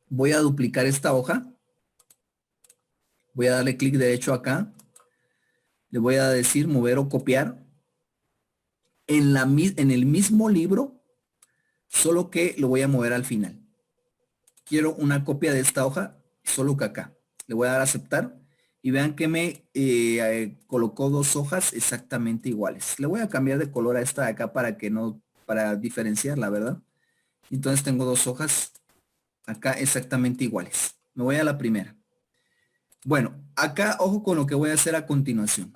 Speaker 1: Voy a duplicar esta hoja. Voy a darle clic derecho acá. Le voy a decir mover o copiar. En el mismo libro, solo que lo voy a mover al final. Quiero una copia de esta hoja, solo que acá. Le voy a dar a aceptar y vean que me colocó dos hojas exactamente iguales. Le voy a cambiar de color a esta de acá para diferenciarla, ¿verdad? Entonces tengo dos hojas acá exactamente iguales. Me voy a la primera. Bueno, acá ojo con lo que voy a hacer a continuación.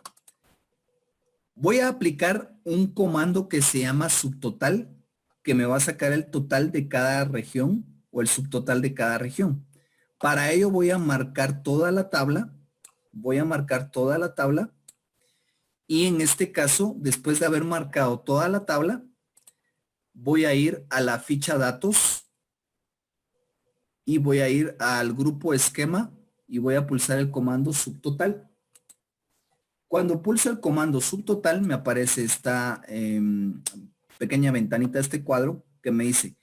Speaker 1: Voy a aplicar un comando que se llama subtotal, que me va a sacar el total de cada región o el subtotal de cada región. Para ello voy a marcar toda la tabla. Y en este caso, después de haber marcado toda la tabla, voy a ir a la ficha datos y voy a ir al grupo esquema y voy a pulsar el comando subtotal. Cuando pulso el comando subtotal, me aparece esta pequeña ventanita, este cuadro que me dice,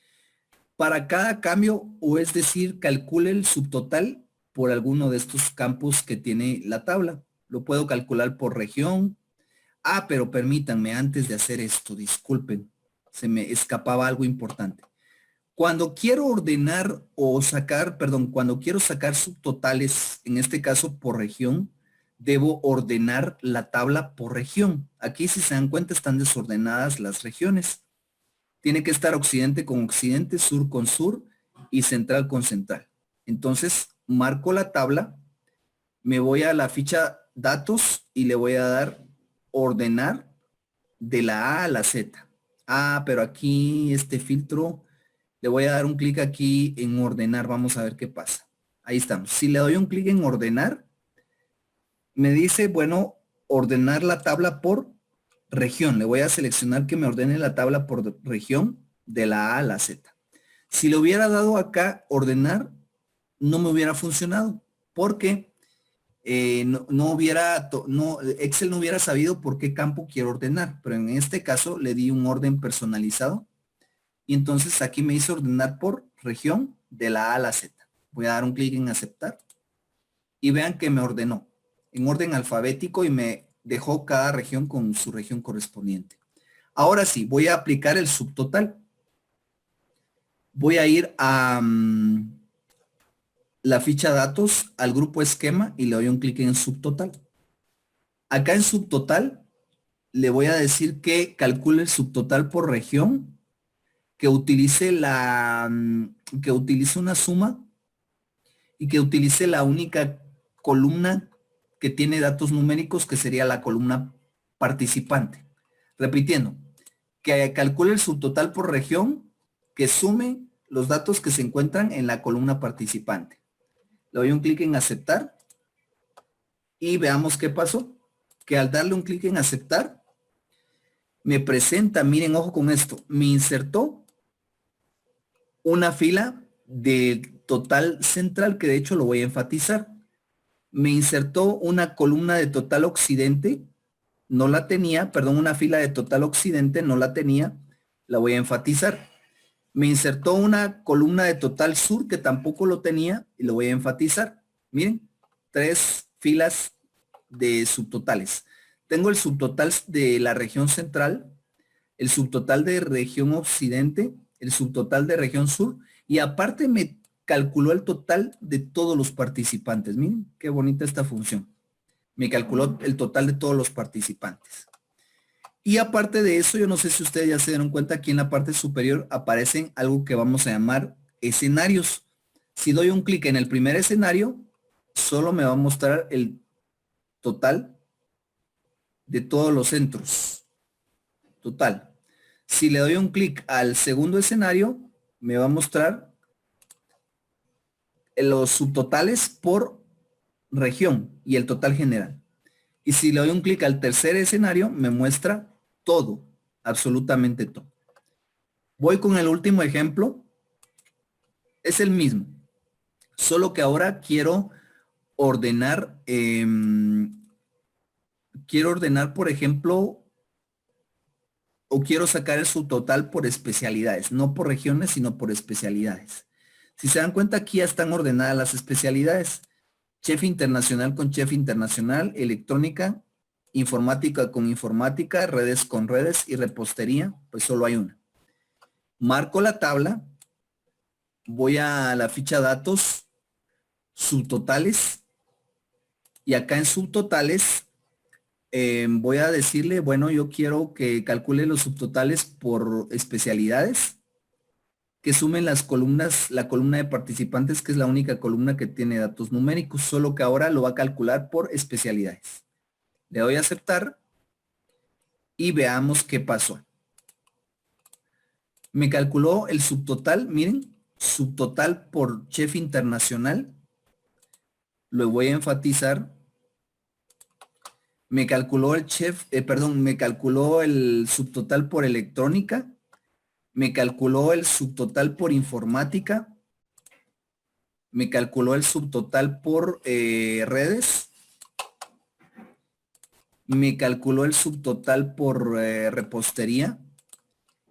Speaker 1: para cada cambio, o es decir, calcule el subtotal por alguno de estos campos que tiene la tabla. Lo puedo calcular por región. Ah, pero permítanme, antes de hacer esto, disculpen, se me escapaba algo importante. Cuando quiero ordenar o sacar, perdón, cuando quiero sacar subtotales, en este caso por región, debo ordenar la tabla por región. Aquí, si se dan cuenta, están desordenadas las regiones. Tiene que estar occidente con occidente, sur con sur y central con central. Entonces, marco la tabla, me voy a la ficha datos y le voy a dar ordenar de la A a la Z. Ah, pero aquí este filtro, le voy a dar un clic aquí en ordenar. Vamos a ver qué pasa. Ahí estamos. Si le doy un clic en ordenar, me dice, bueno, ordenar la tabla por región. Le voy a seleccionar que me ordene la tabla por región de la A a la Z. Si le hubiera dado acá ordenar, no me hubiera funcionado porque Excel no hubiera sabido por qué campo quiero ordenar, pero en este caso le di un orden personalizado y entonces aquí me hizo ordenar por región de la A a la Z. Voy a dar un clic en aceptar y vean que me ordenó en orden alfabético y me dejó cada región con su región correspondiente. Ahora sí, voy a aplicar el subtotal. Voy a ir a la ficha datos, al grupo esquema y le doy un clic en subtotal. Acá en subtotal le voy a decir que calcule el subtotal por región, que utilice una suma y que utilice la única columna que tiene datos numéricos, que sería la columna participante. Repitiendo, que calcule el subtotal por región, que sume los datos que se encuentran en la columna participante. Le doy un clic en aceptar y veamos qué pasó. Que al darle un clic en aceptar, me presenta, miren, ojo con esto, me insertó una fila de total central, que de hecho lo voy a enfatizar. Me insertó una columna de total occidente, no la tenía, perdón, una fila de total occidente, no la tenía, la voy a enfatizar. Me insertó una columna de total sur, que tampoco lo tenía, y lo voy a enfatizar. Miren, 3 filas de subtotales. Tengo el subtotal de la región central, el subtotal de región occidente, el subtotal de región sur, y aparte me calculó el total de todos los participantes. Miren, qué bonita esta función. Me calculó el total de todos los participantes. Y aparte de eso, yo no sé si ustedes ya se dieron cuenta, aquí en la parte superior aparecen algo que vamos a llamar escenarios. Si doy un clic en el primer escenario, solo me va a mostrar el total de todos los centros. Total. Si le doy un clic al segundo escenario, me va a mostrar los subtotales por región y el total general. Y si le doy un clic al tercer escenario, me muestra todo, absolutamente todo. Voy con el último ejemplo. Es el mismo, solo que ahora quiero ordenar, por ejemplo, o quiero sacar el subtotal por especialidades, no por regiones, sino por especialidades. Si se dan cuenta, aquí ya están ordenadas las especialidades. Chef internacional con chef internacional, electrónica, informática con informática, redes con redes y repostería, pues solo hay una. Marco la tabla, voy a la ficha datos, subtotales, y acá en subtotales voy a decirle, bueno, yo quiero que calcule los subtotales por especialidades, que sumen las columnas, la columna de participantes, que es la única columna que tiene datos numéricos, solo que ahora lo va a calcular por especialidades. Le doy a aceptar y veamos qué pasó. Me calculó el subtotal, miren, subtotal por chef internacional. Lo voy a enfatizar. me calculó el chef, perdón, me calculó el subtotal por electrónica, me calculó el subtotal por informática, me calculó el subtotal por redes, me calculó el subtotal por repostería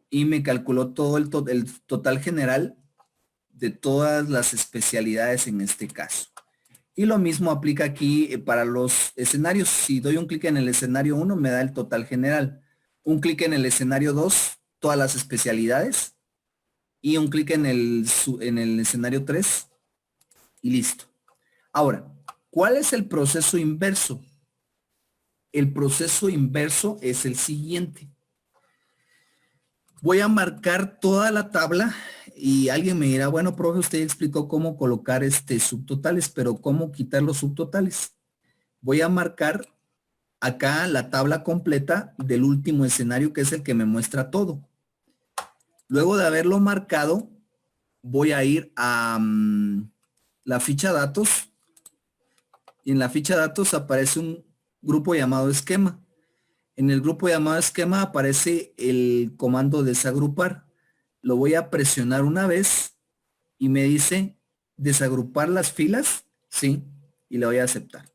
Speaker 1: y me calculó todo el total general de todas las especialidades en este caso. Y lo mismo aplica aquí para los escenarios. Si doy un clic en el escenario 1, me da el total general. Un clic en el escenario 2, todas las especialidades. Y un clic en el escenario 3 y listo. Ahora, ¿cuál es el proceso inverso? El proceso inverso es el siguiente. Voy a marcar toda la tabla y alguien me dirá, bueno, profe, usted explicó cómo colocar subtotales, pero ¿cómo quitar los subtotales? Voy a marcar acá la tabla completa del último escenario, que es el que me muestra todo. Luego de haberlo marcado, voy a ir a la ficha datos. Y en la ficha datos aparece un grupo llamado esquema. En el grupo llamado esquema aparece el comando desagrupar. Lo voy a presionar una vez y me dice desagrupar las filas, sí, y le voy a aceptar.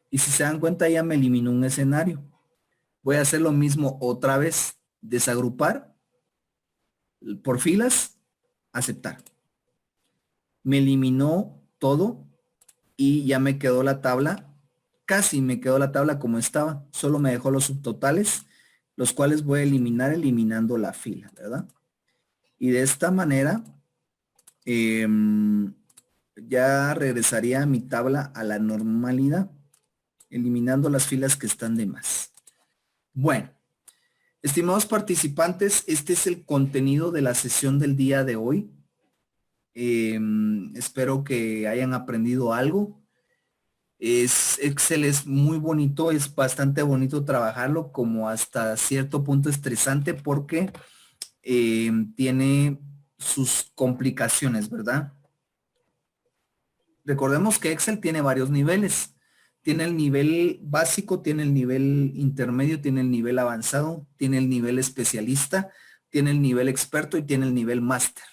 Speaker 1: Y si se dan cuenta ya me eliminó un escenario. Voy a hacer lo mismo otra vez, desagrupar por filas, aceptar. Me eliminó todo y ya me quedó la tabla, casi me quedó la tabla como estaba, solo me dejó los subtotales, los cuales voy a eliminar eliminando la fila, ¿verdad? Y de esta manera ya regresaría a mi tabla a la normalidad, eliminando las filas que están de más. Bueno, estimados participantes, este es el contenido de la sesión del día de hoy. Espero que hayan aprendido algo. Excel es muy bonito, es bastante bonito trabajarlo, como hasta cierto punto estresante porque tiene sus complicaciones, ¿verdad? Recordemos que Excel tiene varios niveles. Tiene el nivel básico, tiene el nivel intermedio, tiene el nivel avanzado, tiene el nivel especialista, tiene el nivel experto y tiene el nivel máster.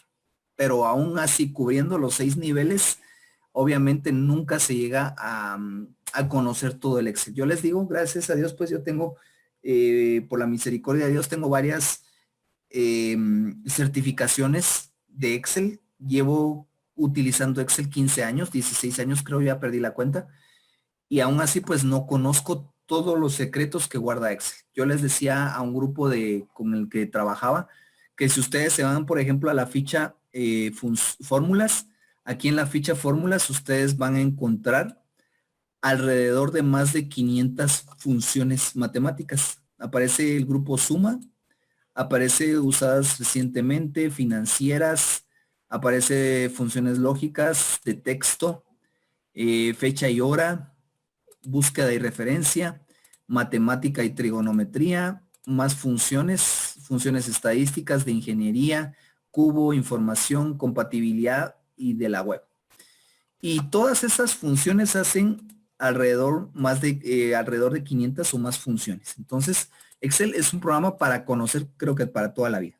Speaker 1: Pero aún así, cubriendo los 6 niveles, obviamente nunca se llega a conocer todo el Excel. Yo les digo, gracias a Dios, pues yo tengo, por la misericordia de Dios, tengo varias certificaciones de Excel. Llevo utilizando Excel 15 años, 16 años creo, ya perdí la cuenta. Y aún así, pues no conozco todos los secretos que guarda Excel. Yo les decía a un grupo con el que trabajaba, que si ustedes se van, por ejemplo, a la ficha fórmulas, aquí en la ficha fórmulas ustedes van a encontrar alrededor de más de 500 funciones matemáticas. Aparece el grupo suma, aparece usadas recientemente, financieras, aparece funciones lógicas de texto, fecha y hora, búsqueda y referencia, matemática y trigonometría, más funciones estadísticas de ingeniería, cubo, información, compatibilidad y de la web. Y todas esas funciones hacen alrededor de 500 o más funciones. Entonces, Excel es un programa para conocer, creo que para toda la vida.